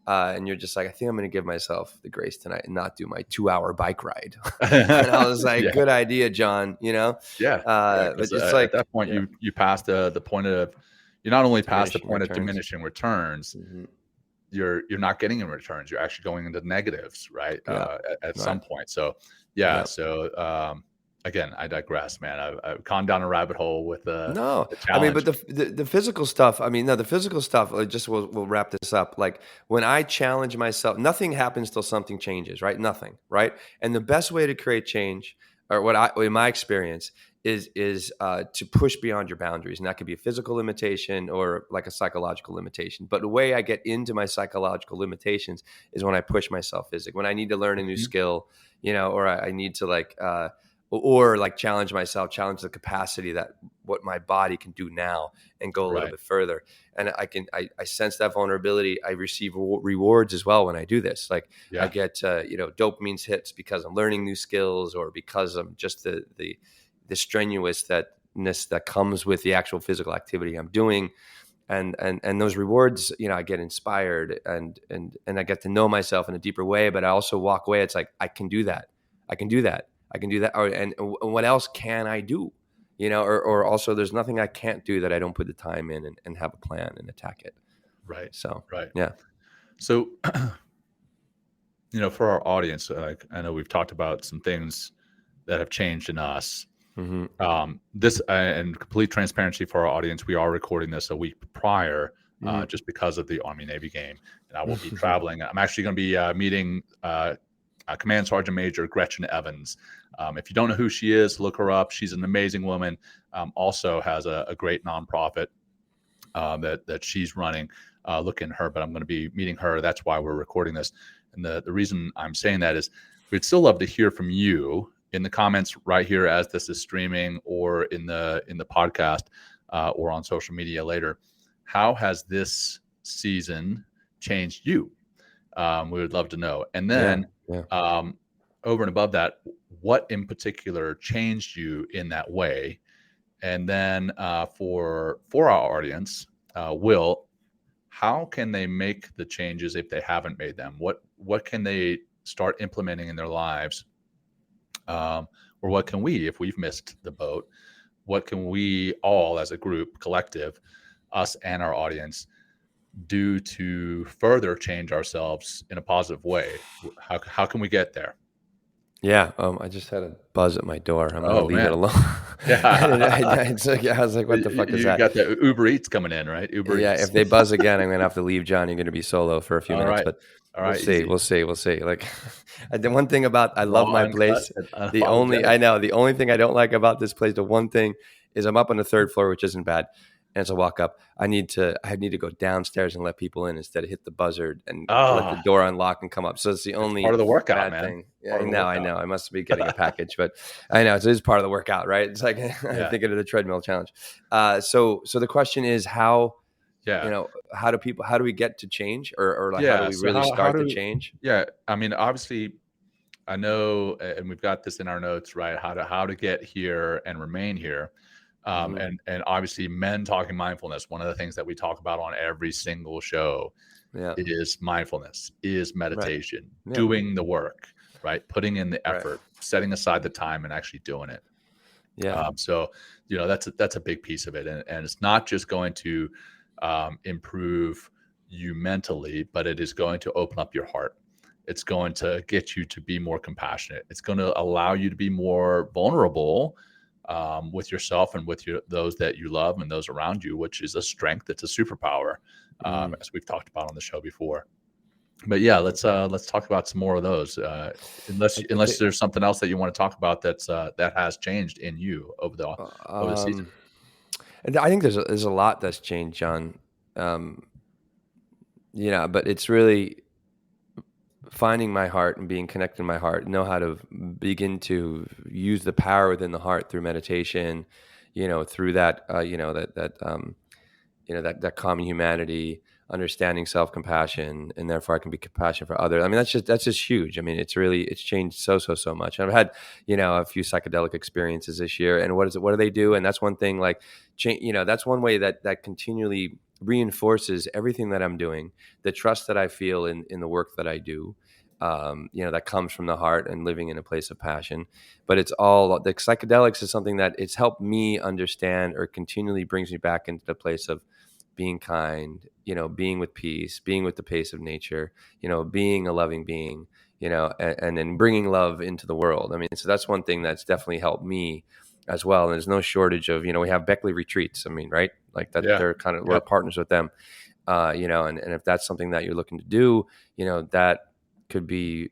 And you're just like, I think I'm going to give myself the grace tonight and not do my 2-hour bike ride. And I was like, good idea, John, but it's at that point, you pass the point of, you not only pass the point of diminishing returns, you're not getting in returns. You're actually going into negatives, right? At some point. So, again, I digress, man. I've gone down a rabbit hole with the challenge. I mean, but the physical stuff. I mean, no, the physical stuff. We'll wrap this up. Like when I challenge myself, nothing happens till something changes, right? Nothing, right? And the best way to create change, or in my experience, is to push beyond your boundaries, and that could be a physical limitation or like a psychological limitation. But the way I get into my psychological limitations is when I push myself physically. When I need to learn a new skill, or I need to challenge myself, challenge the capacity that what my body can do now, and go a little bit further. And I sense that vulnerability. I receive rewards as well when I do this. I get, dopamine hits because I'm learning new skills, or because of just the strenuousness that comes with the actual physical activity I'm doing. And those rewards, I get inspired and I get to know myself in a deeper way, but I also walk away. It's like, I can do that. And what else can I do? Or also there's nothing I can't do that I don't put the time in and have a plan and attack it. Right. So, yeah. So, for our audience, I know we've talked about some things that have changed in us. This and complete transparency for our audience, we are recording this a week prior, just because of the Army-Navy game, and I will be traveling. I'm actually going to be meeting Command Sergeant Major Gretchen Evans. If you don't know who she is, look her up. She's an amazing woman. Also has a great nonprofit that she's running. Look in her, but I'm going to be meeting her. That's why we're recording this. And the reason I'm saying that is we'd still love to hear from you in the comments right here as this is streaming, or in the podcast, or on social media later. How has this season changed you? We would love to know. And then over and above that, what in particular changed you in that way? And then for our audience, Will, how can they make the changes if they haven't made them? What can they start implementing in their lives Or what can we, if we've missed the boat, what can we all as a group, collective, us and our audience, do to further change ourselves in a positive way? How can we get there? Yeah, I just had a buzz at my door. I'm gonna Oh leave it man. alone. Yeah. I was like, "What the fuck is You that?" got the Uber Eats coming in, right? Uber Yeah, Eats. if they buzz again, I'm gonna have to leave, John. You're gonna be solo for a few All minutes, right. but All we'll right. see. Easy. We'll see. We'll see. Like, the one thing about I love Raw, my uncut, place. and The only unapologetic. I know the only thing I don't like about this place, the one thing is I'm up on the third floor, which isn't bad. And as I walk up, I need to go downstairs and let people in instead of hit the buzzer and let the Oh, door unlock and come up. So it's the it's part only of the workout, bad man. thing. Yeah, Part of the I workout. know. I must be getting a package, but I know it is part of the workout, right? It's like I'm Yeah. thinking of the treadmill challenge. So the question is how Yeah. how do we get to change or like how do Yeah. we So really how start the do, change? yeah, I mean, obviously I know, and we've got this in our notes, right? How to get here and remain here. Hmm. And obviously Men Talking Mindfulness, one of the things that we talk about on every single show Yeah. is mindfulness, is Right. meditation, Yeah. doing the work, right? Putting in the Right. effort, setting aside the time and actually doing it. Yeah. So, that's a big piece of it. And it's not just going to improve you mentally, but it is going to open up your heart. It's going to get you to be more compassionate. It's going to allow you to be more vulnerable with yourself and with those that you love and those around you, which is a strength. It's a superpower, Mm. as we've talked about on the show before. But yeah, let's talk about some more of those. I Unless think, there's something else that you want to talk about that has changed in you over the season. and I think there's a lot that's changed, John. Um, but it's really finding my heart and being connected to my heart, know how to begin to use the power within the heart through meditation, through that, that common humanity, understanding self-compassion, and therefore I can be compassionate for others. I mean, that's just huge. I mean, it's changed so much. And I've had, a few psychedelic experiences this year. And what do they do? And that's one thing, like, that's one way that continually reinforces everything that I'm doing, the trust that I feel in the work that I do. That comes from the heart and living in a place of passion. But it's all the psychedelics is something that it's helped me understand, or continually brings me back into the place of being kind, being with peace, being with the pace of nature, being a loving being, and then bringing love into the world. I mean, so that's one thing that's definitely helped me as well. And there's no shortage of, we have Beckley retreats. I mean, right? Like that, Yeah. we're Yep. partners with them, and if that's something that you're looking to do, that could be,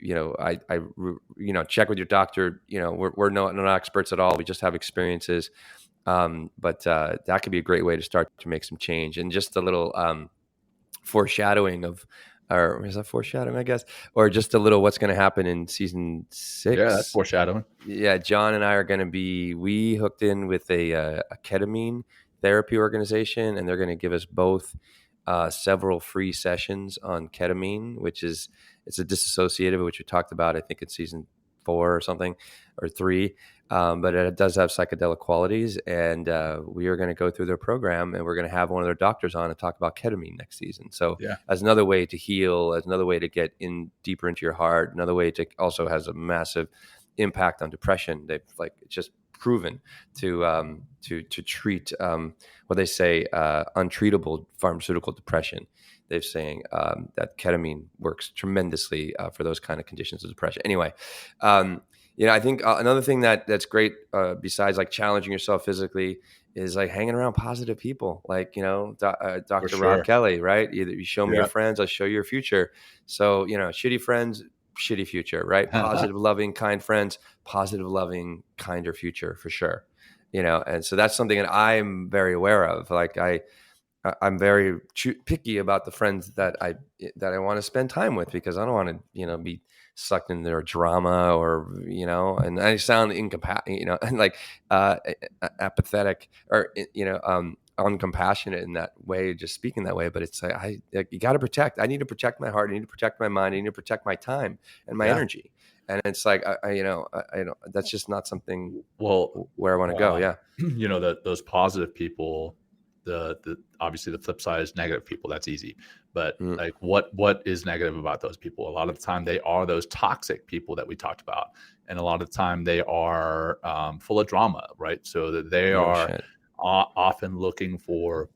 check with your doctor. We're not experts at all. We just have experiences. But that could be a great way to start to make some change, and just a little foreshadowing of, or is that foreshadowing, I guess, or just a little what's going to happen in season Yeah, that's 6. foreshadowing. Yeah, John and I are going to we hooked in with a ketamine therapy organization, and they're going to give us both several free sessions on ketamine, it's a dissociative, which we talked about, I think, in season 4 or something, or 3. But it does have psychedelic qualities, and we are going to go through their program, and we're going to have one of their doctors on and talk about ketamine next season. So Yeah. as another way to heal, as another way to get in deeper into your heart, another way to also has a massive impact on depression. They've just proven to treat what they say untreatable pharmaceutical depression. They're saying that ketamine works tremendously for those kind of conditions of depression. Anyway, I think another thing that's great besides like challenging yourself physically is like hanging around positive people, like Dr. Rob sure. Kelly, right? You show me Yeah. your friends, I'll show you your future. So shitty friends, shitty future, right? Positive, loving, kind friends, positive, loving, kinder future for sure. And so that's something that I'm very aware of. Like I'm very picky about the friends that I want to spend time with, because I don't want to, be sucked into their drama, or, and I sound incompatible, and like apathetic, or, uncompassionate in that way, just speaking that way. But it's like, you got to protect. I need to protect my heart. I need to protect my mind. I need to protect my time and my Yeah. energy. And it's like, I don't, that's just not something Well, where I want to go. Yeah. those positive people, the obviously the flip side is negative people. That's easy. But Mm. like what is negative about those people? A lot of the time they are those toxic people that we talked about. And a lot of the time they are full of drama, right? So that they No are shit. often looking for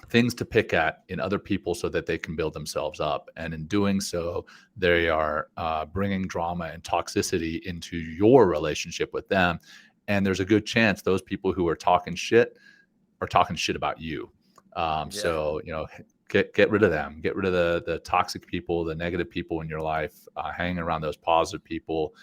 things to pick at in other people so that they can build themselves up. And in doing so, they are bringing drama and toxicity into your relationship with them. And there's a good chance those people who are talking shit about you. So, get rid of them, get rid of the toxic people, the negative people in your life, hang around those positive people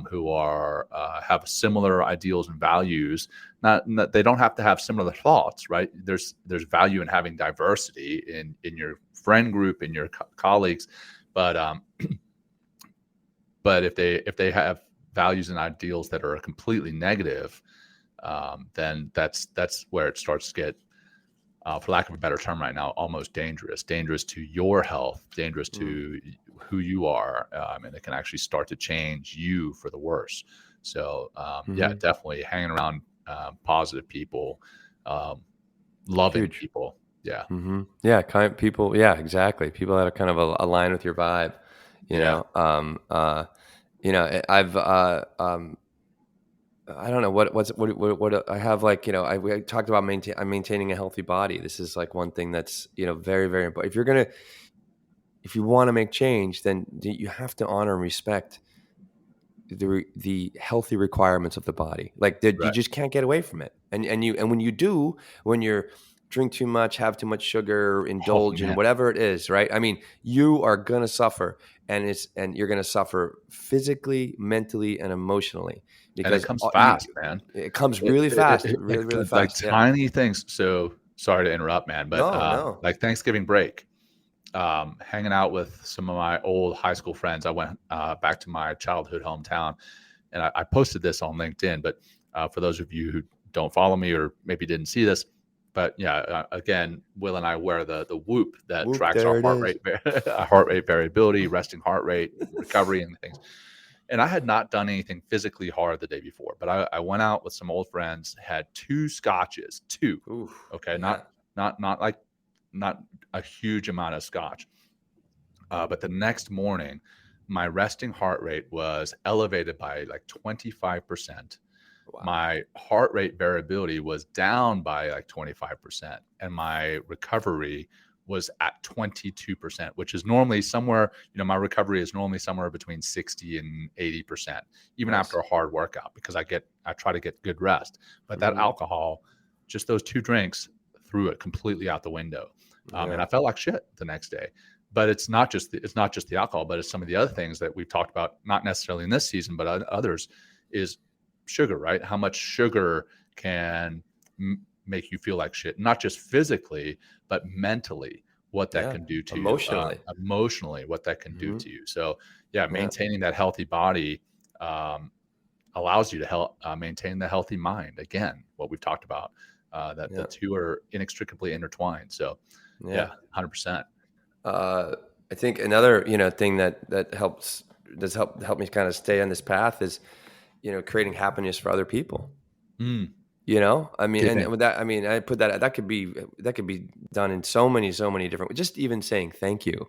who are have similar ideals and values. Not they don't have to have similar thoughts, right? There's value in having diversity in your friend group, in your colleagues, but but if they have values and ideals that are completely negative, then that's where it starts to get, for lack of a better term right now, almost dangerous to your health, dangerous to who you are. And it can actually start to change you for the worse. So yeah, definitely hanging around positive people, loving Huge. people. Yeah. Yeah. Kind people. Yeah, exactly. People that are kind of align with your vibe, you Yeah. know, I've, I don't know what I have, like, we talked about I'm maintaining a healthy body. This is like one thing that's, very, very important. If you want to make change, then you have to honor and respect the healthy requirements of the body. Like you Right. just can't get away from it. And when you do, when you're drink too much, have too much sugar, Oh indulge in man. whatever it is, right? I mean, you are going to suffer, and you're going to suffer physically, mentally, and emotionally, And it because comes fast, man. it comes really fast, really, really Like fast. Yeah. tiny things. So sorry to interrupt, man, but No. like Thanksgiving break, hanging out with some of my old high school friends. I went back to my childhood hometown, and I posted this on LinkedIn. But for those of you who don't follow me or maybe didn't see this, but yeah, again, Will and I wear the Whoop that Whoop, tracks there our it is. heart rate variability, resting heart rate, recovery, and things. And I had not done anything physically hard the day before, but I went out with some old friends, had 2 scotches, 2. Oof, Okay, yeah. not a huge amount of scotch. But the next morning, my resting heart rate was elevated by like 25%. Wow. My heart rate variability was down by like 25%, and my recovery was at 22%, which is normally somewhere, my recovery is normally somewhere between 60 and 80%, even Nice. after a hard workout, because I try to get good rest. But that alcohol, just those 2 drinks, threw it completely out the window. And I felt like shit the next day. But it's not just the alcohol, but it's some of the other things that we've talked about, not necessarily in this season, but others, is sugar, right? How much sugar can make you feel like shit, not just physically, but mentally, what that can do to emotionally. you, emotionally, what that can do to you. So yeah, maintaining that healthy body allows you to maintain the healthy mind. Again, what we've talked about, that the two are inextricably intertwined. So yeah, 100%. I think another, thing that helps help me kind of stay on this path is, creating happiness for other people. I mean, and with that, I mean, I put that could be done in so many different ways. Just even saying thank you.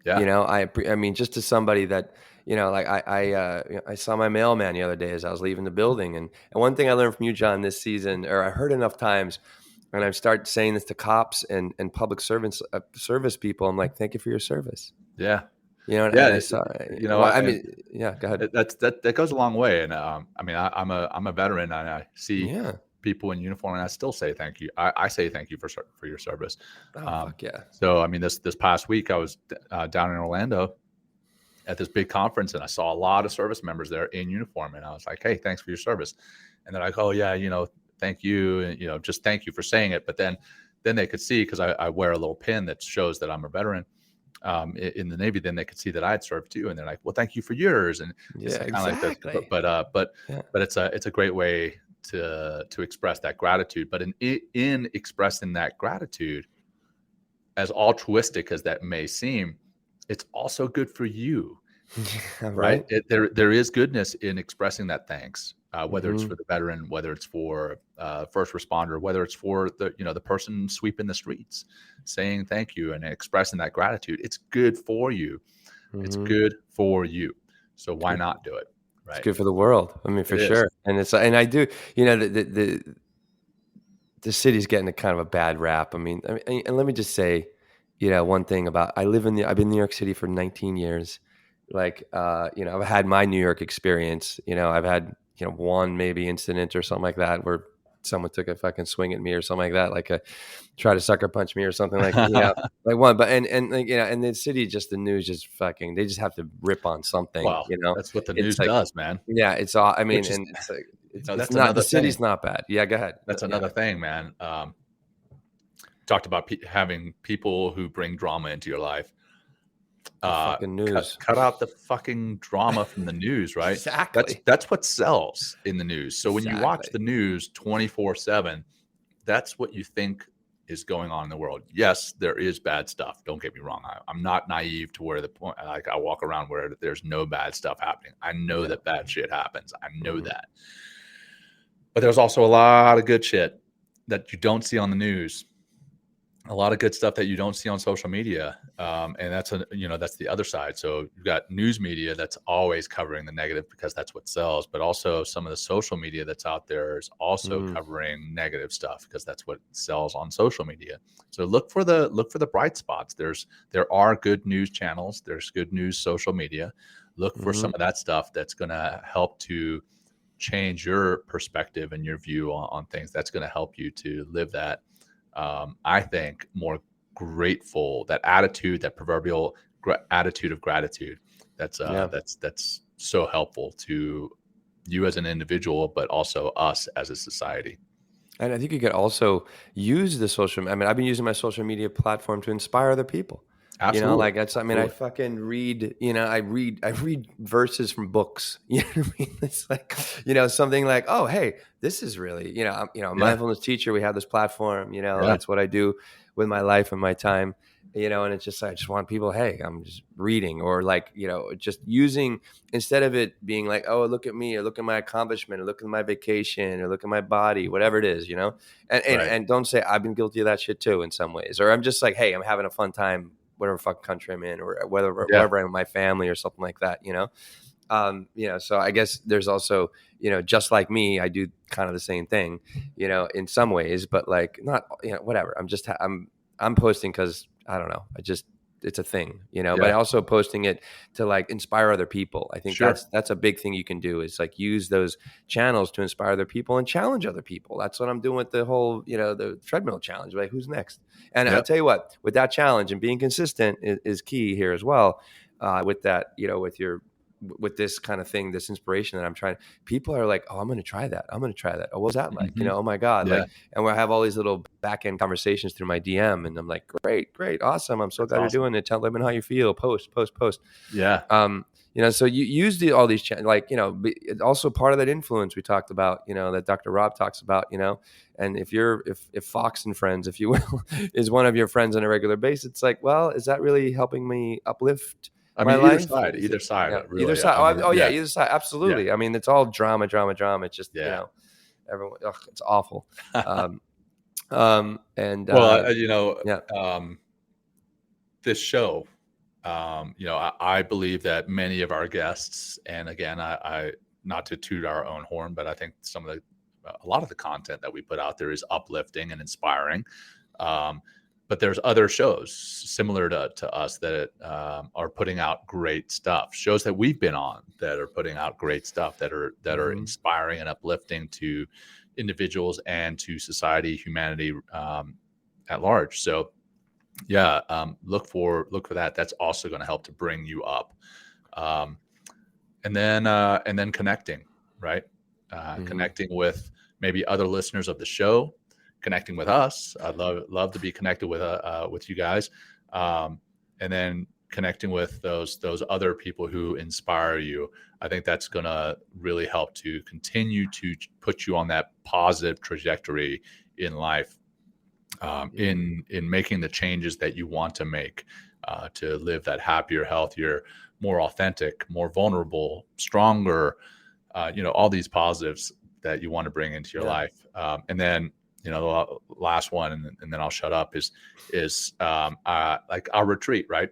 Yeah. I mean, just to somebody that, like I saw my mailman the other day as I was leaving the building, and one thing I learned from you, John, this season, or I heard enough times, and I start saying this to cops and public servants, service people. I'm like, thank you for your service. Yeah. And Yeah. I saw, I mean, yeah, go ahead. That goes a long way. And I mean, I'm a veteran, and I see people in uniform, and I still say thank you. I say thank you for your service. Oh, fuck yeah. So, I mean, this past week I was down in Orlando at this big conference, and I saw a lot of service members there in uniform, and I was like, hey, thanks for your service. And they're like, oh yeah, thank you. And, just thank you for saying it. But then they could see, because I wear a little pin that shows that I'm a veteran in the Navy. Then they could see that I had served too. And they're like, well, thank you for yours. And it's kind of exactly. like that. But it's a great way to express that gratitude. But in expressing that gratitude, as altruistic as that may seem, it's also good for you, Right. There is goodness in expressing that thanks, whether it's Mm-hmm. for the veteran, whether it's for first responder, whether it's for the person sweeping the streets, saying thank you and expressing that gratitude. It's good for you. It's Mm-hmm. good for you. So why not do it? It's Right. good for the world. I mean, It for is. sure. And I do, the city's getting a kind of a bad rap. And let me just say, one thing about I've been in New York City for 19 years. Like, I've had my New York experience. I've had, one maybe incident or something like that where someone took a fucking swing at me or something like that, like try to sucker punch me or something like, like one. But and like, and the city, just the news, just fucking, they just have to rip on something. Well, that's what the It's news like, does, man. yeah, it's all. I mean, Which is, and it's like it's that's not, the another thing. city's not bad. Yeah, go ahead. That's Yeah. another thing, man. Talked about having people who bring drama into your life. The fucking news. Cut out the fucking drama from the news, right? Exactly. That's what sells in the news. So when you watch Exactly. the news 24/7, that's what you think is going on in the world. Yes, there is bad stuff. Don't get me wrong. I'm not naive to where the point, like I walk around where there's no bad stuff happening. I know that bad shit happens. I know that. But there's also a lot of good shit that you don't see on the news. A lot of good stuff that you don't see on social media. And that's the other side. So you've got news media that's always covering the negative because that's what sells, but also some of the social media that's out there is also covering negative stuff because that's what sells on social media. So look for the bright spots. There are good news channels. There's good news social media. Look for some of that stuff that's going to help to change your perspective and your view on things. That's going to help you to live that, I think, more grateful, that attitude, that proverbial attitude of gratitude. That's so helpful to you as an individual, but also us as a society. And I think you could also use the social. I mean, I've been using my social media platform to inspire other people. Absolutely. Like that's. I mean, I fucking read. I read verses from books. You know what I mean? It's like, something like, oh, hey, this is really, I'm, a mindfulness teacher. We have this platform. That's what I do with my life and my time. And it's just, I just want people, hey, I'm just reading, or like, just using, instead of it being like, oh, look at me, or look at my accomplishment, or look at my vacation, or look at my body, whatever it is, and don't say, I've been guilty of that shit too in some ways, or I'm just like, hey, I'm having a fun time, whatever fucking country I'm in, or wherever I'm with my family or something like that, so I guess there's also, just like me, I do kind of the same thing, in some ways, but like not, whatever. I'm posting because I don't know. It's a thing, but also posting it to like inspire other people. I think that's a big thing you can do, is like use those channels to inspire other people and challenge other people. That's what I'm doing with the whole, the treadmill challenge. Like, who's next? And I'll tell you what, with that challenge and being consistent is key here as well. With that, with this kind of thing, this inspiration that I'm trying, people are like, oh, I'm going to try that. Oh, what's that like? Oh my God. Like, and we'll have all these little back end conversations through my DM, and I'm like, great. Awesome. I'm so glad you're doing it. Tell them how you feel. Post. Yeah. So you use all these like, also part of that influence we talked about, that Dr. Rob talks about, and if Fox and Friends, if you will, is one of your friends on a regular basis, it's like, well, is that really helping me uplift my life? Either side. Really. Either side. Either side. Absolutely. Yeah. I mean, it's all drama. It's just, everyone, it's awful. This show, I believe that many of our guests, and again, I not to toot our own horn, but I think a lot of the content that we put out there is uplifting and inspiring. But there's other shows similar to us that are putting out great stuff. Shows that we've been on that are putting out great stuff that are inspiring and uplifting to individuals and to society, humanity at large. So look for that. That's also going to help to bring you up. And then connecting, right? Connecting with maybe other listeners of the show, connecting with us. I'd love to be connected with you guys. And then connecting with those other people who inspire you. I think that's going to really help to continue to put you on that positive trajectory in life, in making the changes that you want to make, to live that happier, healthier, more authentic, more vulnerable, stronger, all these positives that you want to bring into your life. And then, the last one, and then I'll shut up, is like our retreat, right?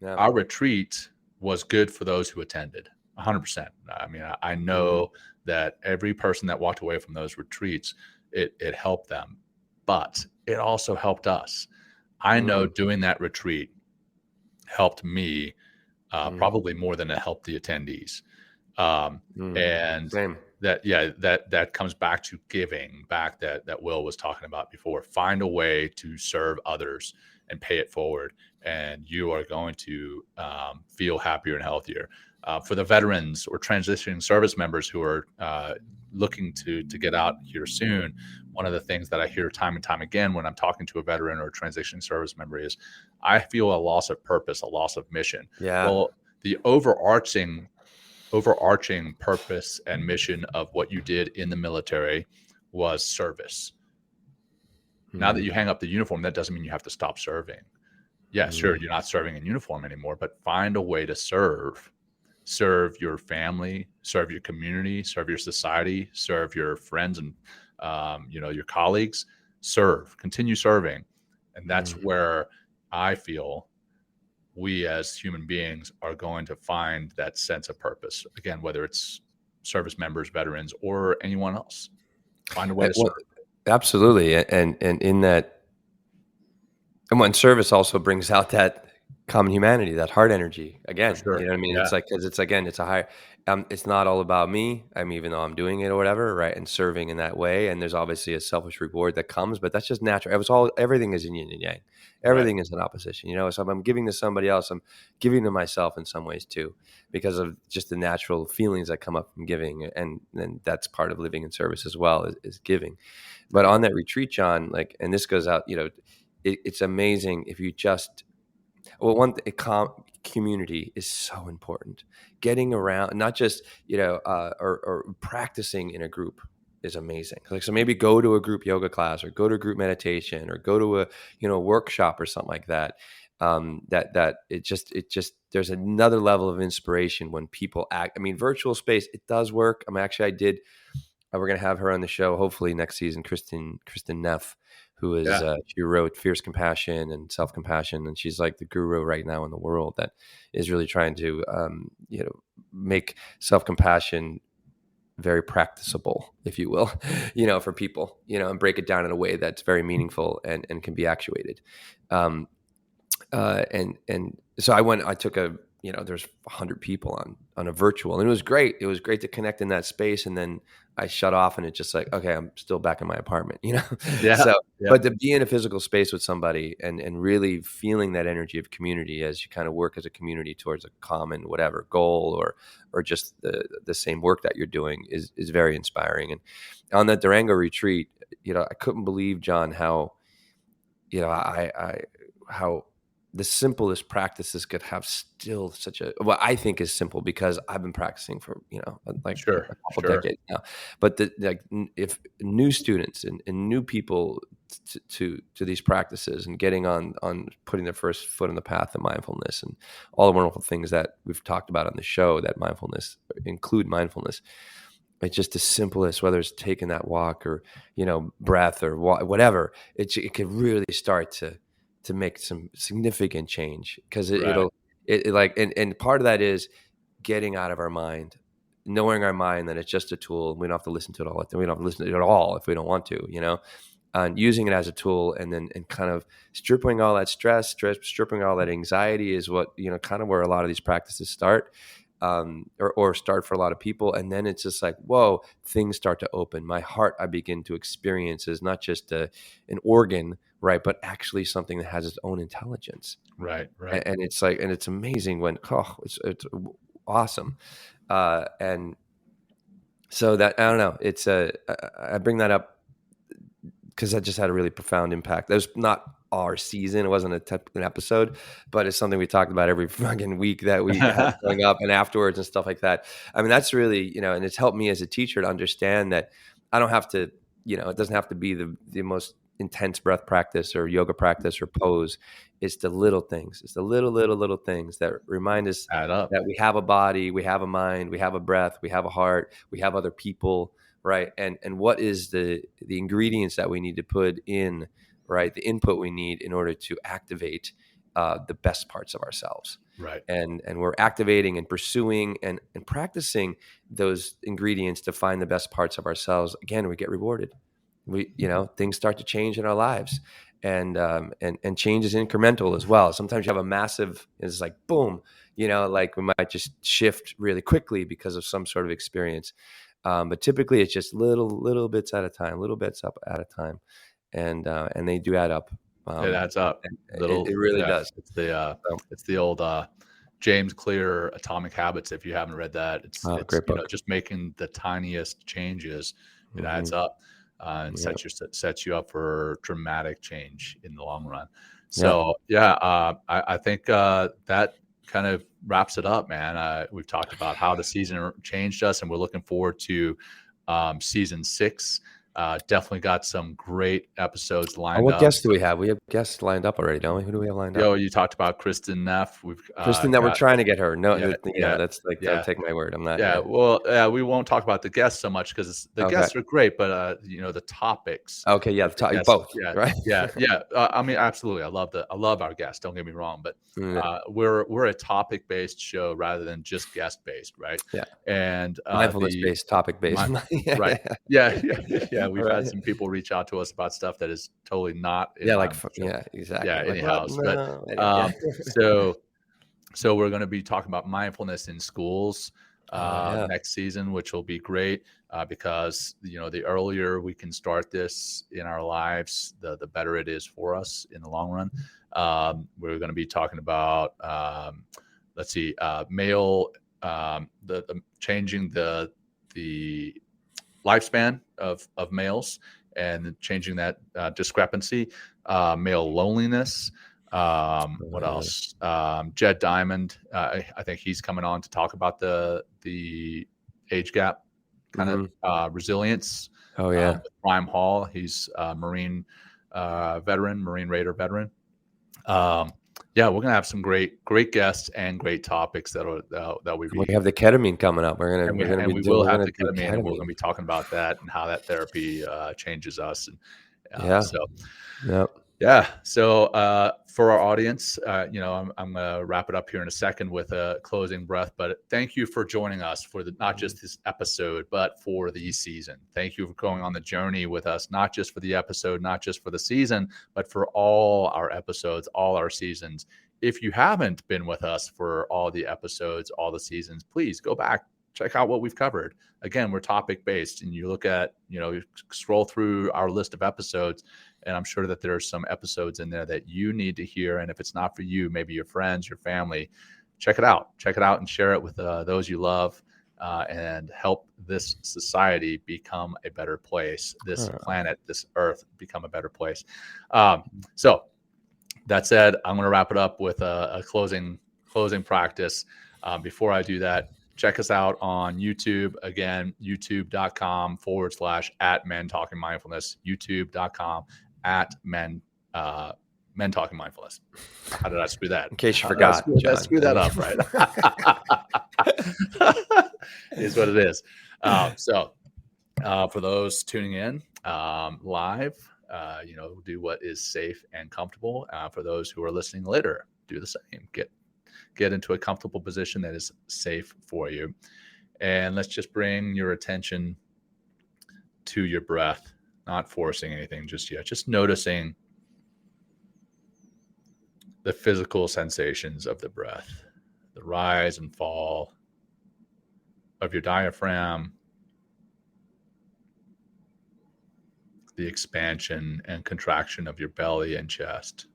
Yeah. Our retreat was good for those who attended 100%. I mean, I know that every person that walked away from those retreats, it helped them, but it also helped us. I know doing that retreat helped me probably more than it helped the attendees. And Same. that comes back to giving back that Will was talking about before. Find a way to serve others and pay it forward, and you are going to feel happier and healthier. For the veterans or transitioning service members who are looking to get out here soon, one of the things that I hear time and time again when I'm talking to a veteran or a transitioning service member is, I feel a loss of purpose, a loss of mission. Yeah. Well, the overarching purpose and mission of what you did in the military was service. Now that you hang up the uniform, that doesn't mean you have to stop serving. Yeah, sure, you're not serving in uniform anymore, but find a way to serve your family, serve your community, serve your society, serve your friends and your colleagues. Continue serving. And that's where I feel we as human beings are going to find that sense of purpose. Again, whether it's service members, veterans, or anyone else, find a way to serve. Absolutely. And in that, and when service also brings out that common humanity, that heart energy again, For sure. you know what I mean? Yeah. It's like, cause it's a higher, it's not all about me. I mean, even though I'm doing it or whatever, right. And serving in that way. And there's obviously a selfish reward that comes, but that's just natural. Everything is in yin and yang. Everything is an opposition, so if I'm giving to somebody else, I'm giving to myself in some ways too, because of just the natural feelings that come up from giving. And that's part of living in service as well, is giving. But on that retreat, John, like, and this goes out, it's amazing if you just, community is so important. Getting around, not just, or practicing in a group is amazing. Like, so maybe go to a group yoga class, or go to a group meditation, or go to a, workshop or something like that. That it just, there's another level of inspiration when people act. I mean, virtual space, it does work. I mean, actually I did, we're going to have her on the show, hopefully next season, Kristen Neff, who is, she wrote Fierce Compassion and Self-Compassion. And she's like the guru right now in the world that is really trying to, make self-compassion very practicable, if you will, for people, and break it down in a way that's very meaningful and can be actuated. And so I took there's 100 people on a virtual, and it was great. It was great to connect in that space. And then I shut off, and it's just like, okay, I'm still back in my apartment, But to be in a physical space with somebody and really feeling that energy of community as you kind of work as a community towards a common, whatever goal or just the same work that you're doing is very inspiring. And on that Durango retreat, I couldn't believe, John, how, how the simplest practices could have still such a, what I think is simple, because I've been practicing for, a couple decades now. But if new students and new people to these practices and getting on putting their first foot on the path of mindfulness and all the wonderful things that we've talked about on the show that include mindfulness, it's just as simple as whether it's taking that walk or, breath or whatever, it could really start to make some significant change, because and part of that is getting out of our mind, knowing our mind that it's just a tool. We don't have to listen to it all. We don't have to listen to it at all if we don't want to, and using it as a tool, and kind of stripping all that stress, stripping all that anxiety is what, kind of where a lot of these practices start. Or start for a lot of people. And then it's just like, whoa, things start to open. My heart, I begin to experience, is not just an organ, right, but actually something that has its own intelligence. Right. And it's like, and it's amazing when, it's awesome. And so that, I don't know, it's I bring that up because that just had a really profound impact. That was not our season. It wasn't an episode, but it's something we talked about every fucking week that we had going up and afterwards and stuff like that. I mean, that's really, and it's helped me as a teacher to understand that I don't have to, it doesn't have to be the most intense breath practice or yoga practice or pose. It's the little things. It's the little things that remind us Add up. that we have a body, we have a mind, we have a breath, we have a heart, we have other people, right? And what is the ingredients that we need to put in, right? The input we need in order to activate the best parts of ourselves. Right. And we're activating and pursuing and practicing those ingredients to find the best parts of ourselves. Again, we get rewarded. Things start to change in our lives, and change is incremental as well. Sometimes you have a massive, it's like boom, like we might just shift really quickly because of some sort of experience. But typically it's just little bits at a time, little bits up at a time. And they do add up. It adds up. It really does. It's the old James Clear Atomic Habits. If you haven't read that, it's great book. Just making the tiniest changes. It adds up and sets you up for dramatic change in the long run. So I think that kind of wraps it up, man. We've talked about how the season changed us, and we're looking forward to season 6. Definitely got some great episodes lined up. What guests do we have? We have guests lined up already, don't we? Who do we have lined up? You talked about Kristen Neff. Kristen, we're trying to get her. No, that's like, don't take my word. I'm not. Well, we won't talk about the guests so much because the guests are great, but the topics. Okay, both. Yeah, right. Yeah. I mean, absolutely. I love our guests. Don't get me wrong, but we're a topic based show rather than just guest based, right? Yeah. And mindfulness based, topic based. Right. Yeah. We've had some people reach out to us about stuff that is totally not. Exactly. Yeah, anyhow. So we're going to be talking about mindfulness in schools next season, which will be great because the earlier we can start this in our lives, the better it is for us in the long run. We're going to be talking about male, changing the lifespan of males and changing that discrepancy, male loneliness. What else? Jed Diamond, I think he's coming on to talk about the age gap kind of resilience. Prime Hall, he's a Marine Raider veteran. We're gonna have some great guests and great topics that we have the ketamine coming up. We're gonna we will have the ketamine, and we're gonna be talking about that and how that therapy changes us. And So for our audience, I'm gonna wrap it up here in a second with a closing breath. But thank you for joining us for not just this episode, but for the season. Thank you for going on the journey with us, not just for the episode, not just for the season, but for all our episodes, all our seasons. If you haven't been with us for all the episodes, all the seasons, please go back, check out what we've covered. Again, we're topic based, and you look at, you scroll through our list of episodes, and I'm sure that there are some episodes in there that you need to hear. And if it's not for you, maybe your friends, your family, check it out and share it with those you love, and help this society become a better place, this planet, this earth become a better place. So that said, I'm going to wrap it up with a closing practice. Before I do that, check us out on YouTube. Again, youtube.com/@Men Talking Mindfulness, youtube.com @Men Talking Mindfulness. How did I screw that? In case you forgot. I screwed that up, right? Is what it is. So for those tuning in live, do what is safe and comfortable. For those who are listening later, do the same. Get into a comfortable position that is safe for you. And let's just bring your attention to your breath, not forcing anything just yet, just noticing the physical sensations of the breath, the rise and fall of your diaphragm, the expansion and contraction of your belly and chest.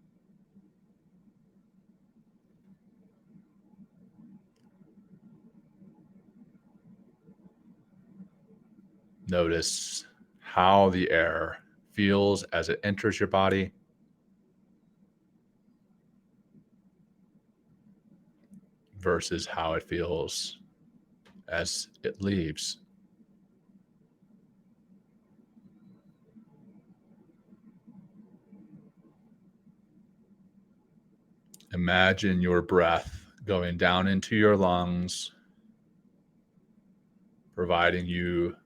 Notice how the air feels as it enters your body versus how it feels as it leaves. Imagine your breath going down into your lungs, providing you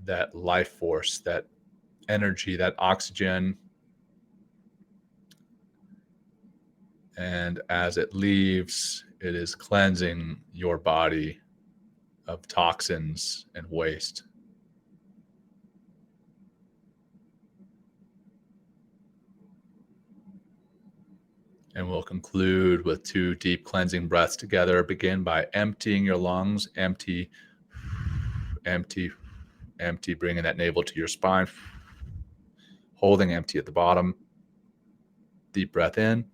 that life force, that energy, that oxygen. And as it leaves, it is cleansing your body of toxins and waste. And we'll conclude with 2 deep cleansing breaths together. Begin by emptying your lungs. Empty, empty, empty. Bringing that navel to your spine. Holding empty at the bottom. Deep breath in.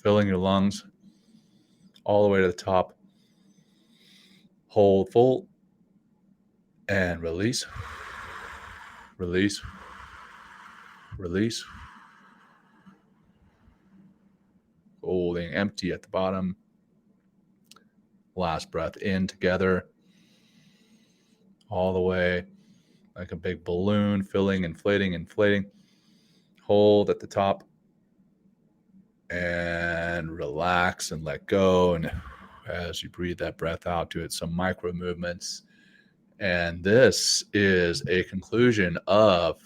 Filling your lungs all the way to the top. Hold full. And release. Release. Release. Holding empty at the bottom. Last breath in together. All the way like a big balloon, filling, inflating, inflating. Hold at the top. And relax and let go. And as you breathe that breath out, do it some micro movements. And this is a conclusion of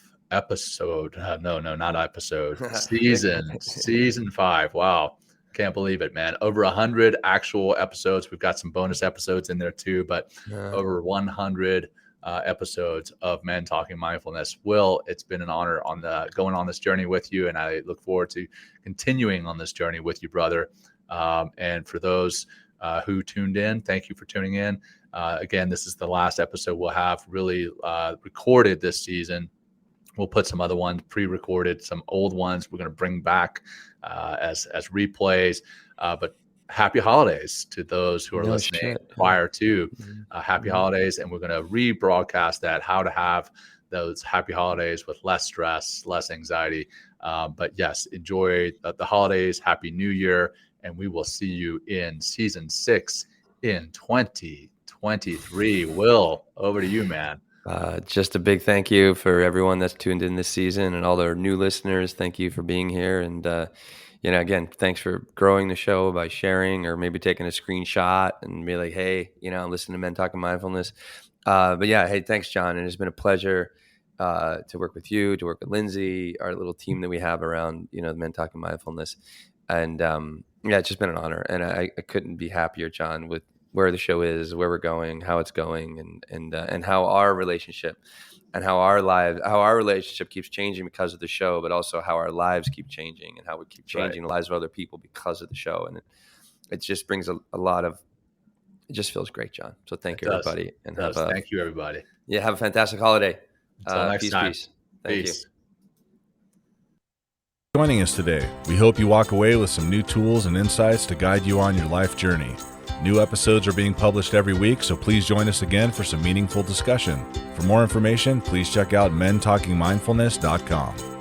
season 5. Wow. Can't believe it, man. Over 100 actual episodes. We've got some bonus episodes in there too, but over 100 episodes of Men Talking Mindfulness. Will, it's been an honor going on this journey with you, and I look forward to continuing on this journey with you, brother. And for those who tuned in, thank you for tuning in. Again, this is the last episode we'll have really recorded this season. We'll put some other ones pre-recorded, some old ones we're going to bring back as replays. But happy holidays to those who are listening prior to happy holidays. And we're going to rebroadcast that, how to have those happy holidays with less stress, less anxiety. But yes, enjoy the holidays. Happy New Year. And we will see you in season 6 in 2023. Will, over to you, man. Just a big thank you for everyone that's tuned in this season and all our new listeners. Thank you for being here. And, again, thanks for growing the show by sharing or maybe taking a screenshot and be like, hey, I'm listening to Men Talking Mindfulness. But yeah, hey, thanks, John. And it's been a pleasure to work with you, to work with Lindsay, our little team that we have around, the Men Talking Mindfulness. And it's just been an honor. And I couldn't be happier, John, with where the show is, where we're going, how it's going, and how our relationship and how our relationship keeps changing because of the show, but also how our lives keep changing and how we keep changing the lives of other people because of the show. And it just brings a lot of, it just feels great, John. So thank you, everybody. And thank you, everybody. Yeah, have a fantastic holiday. Until next time. Peace. Thank you. Joining us today. We hope you walk away with some new tools and insights to guide you on your life journey. New episodes are being published every week, so please join us again for some meaningful discussion. For more information, please check out mentalkingmindfulness.com.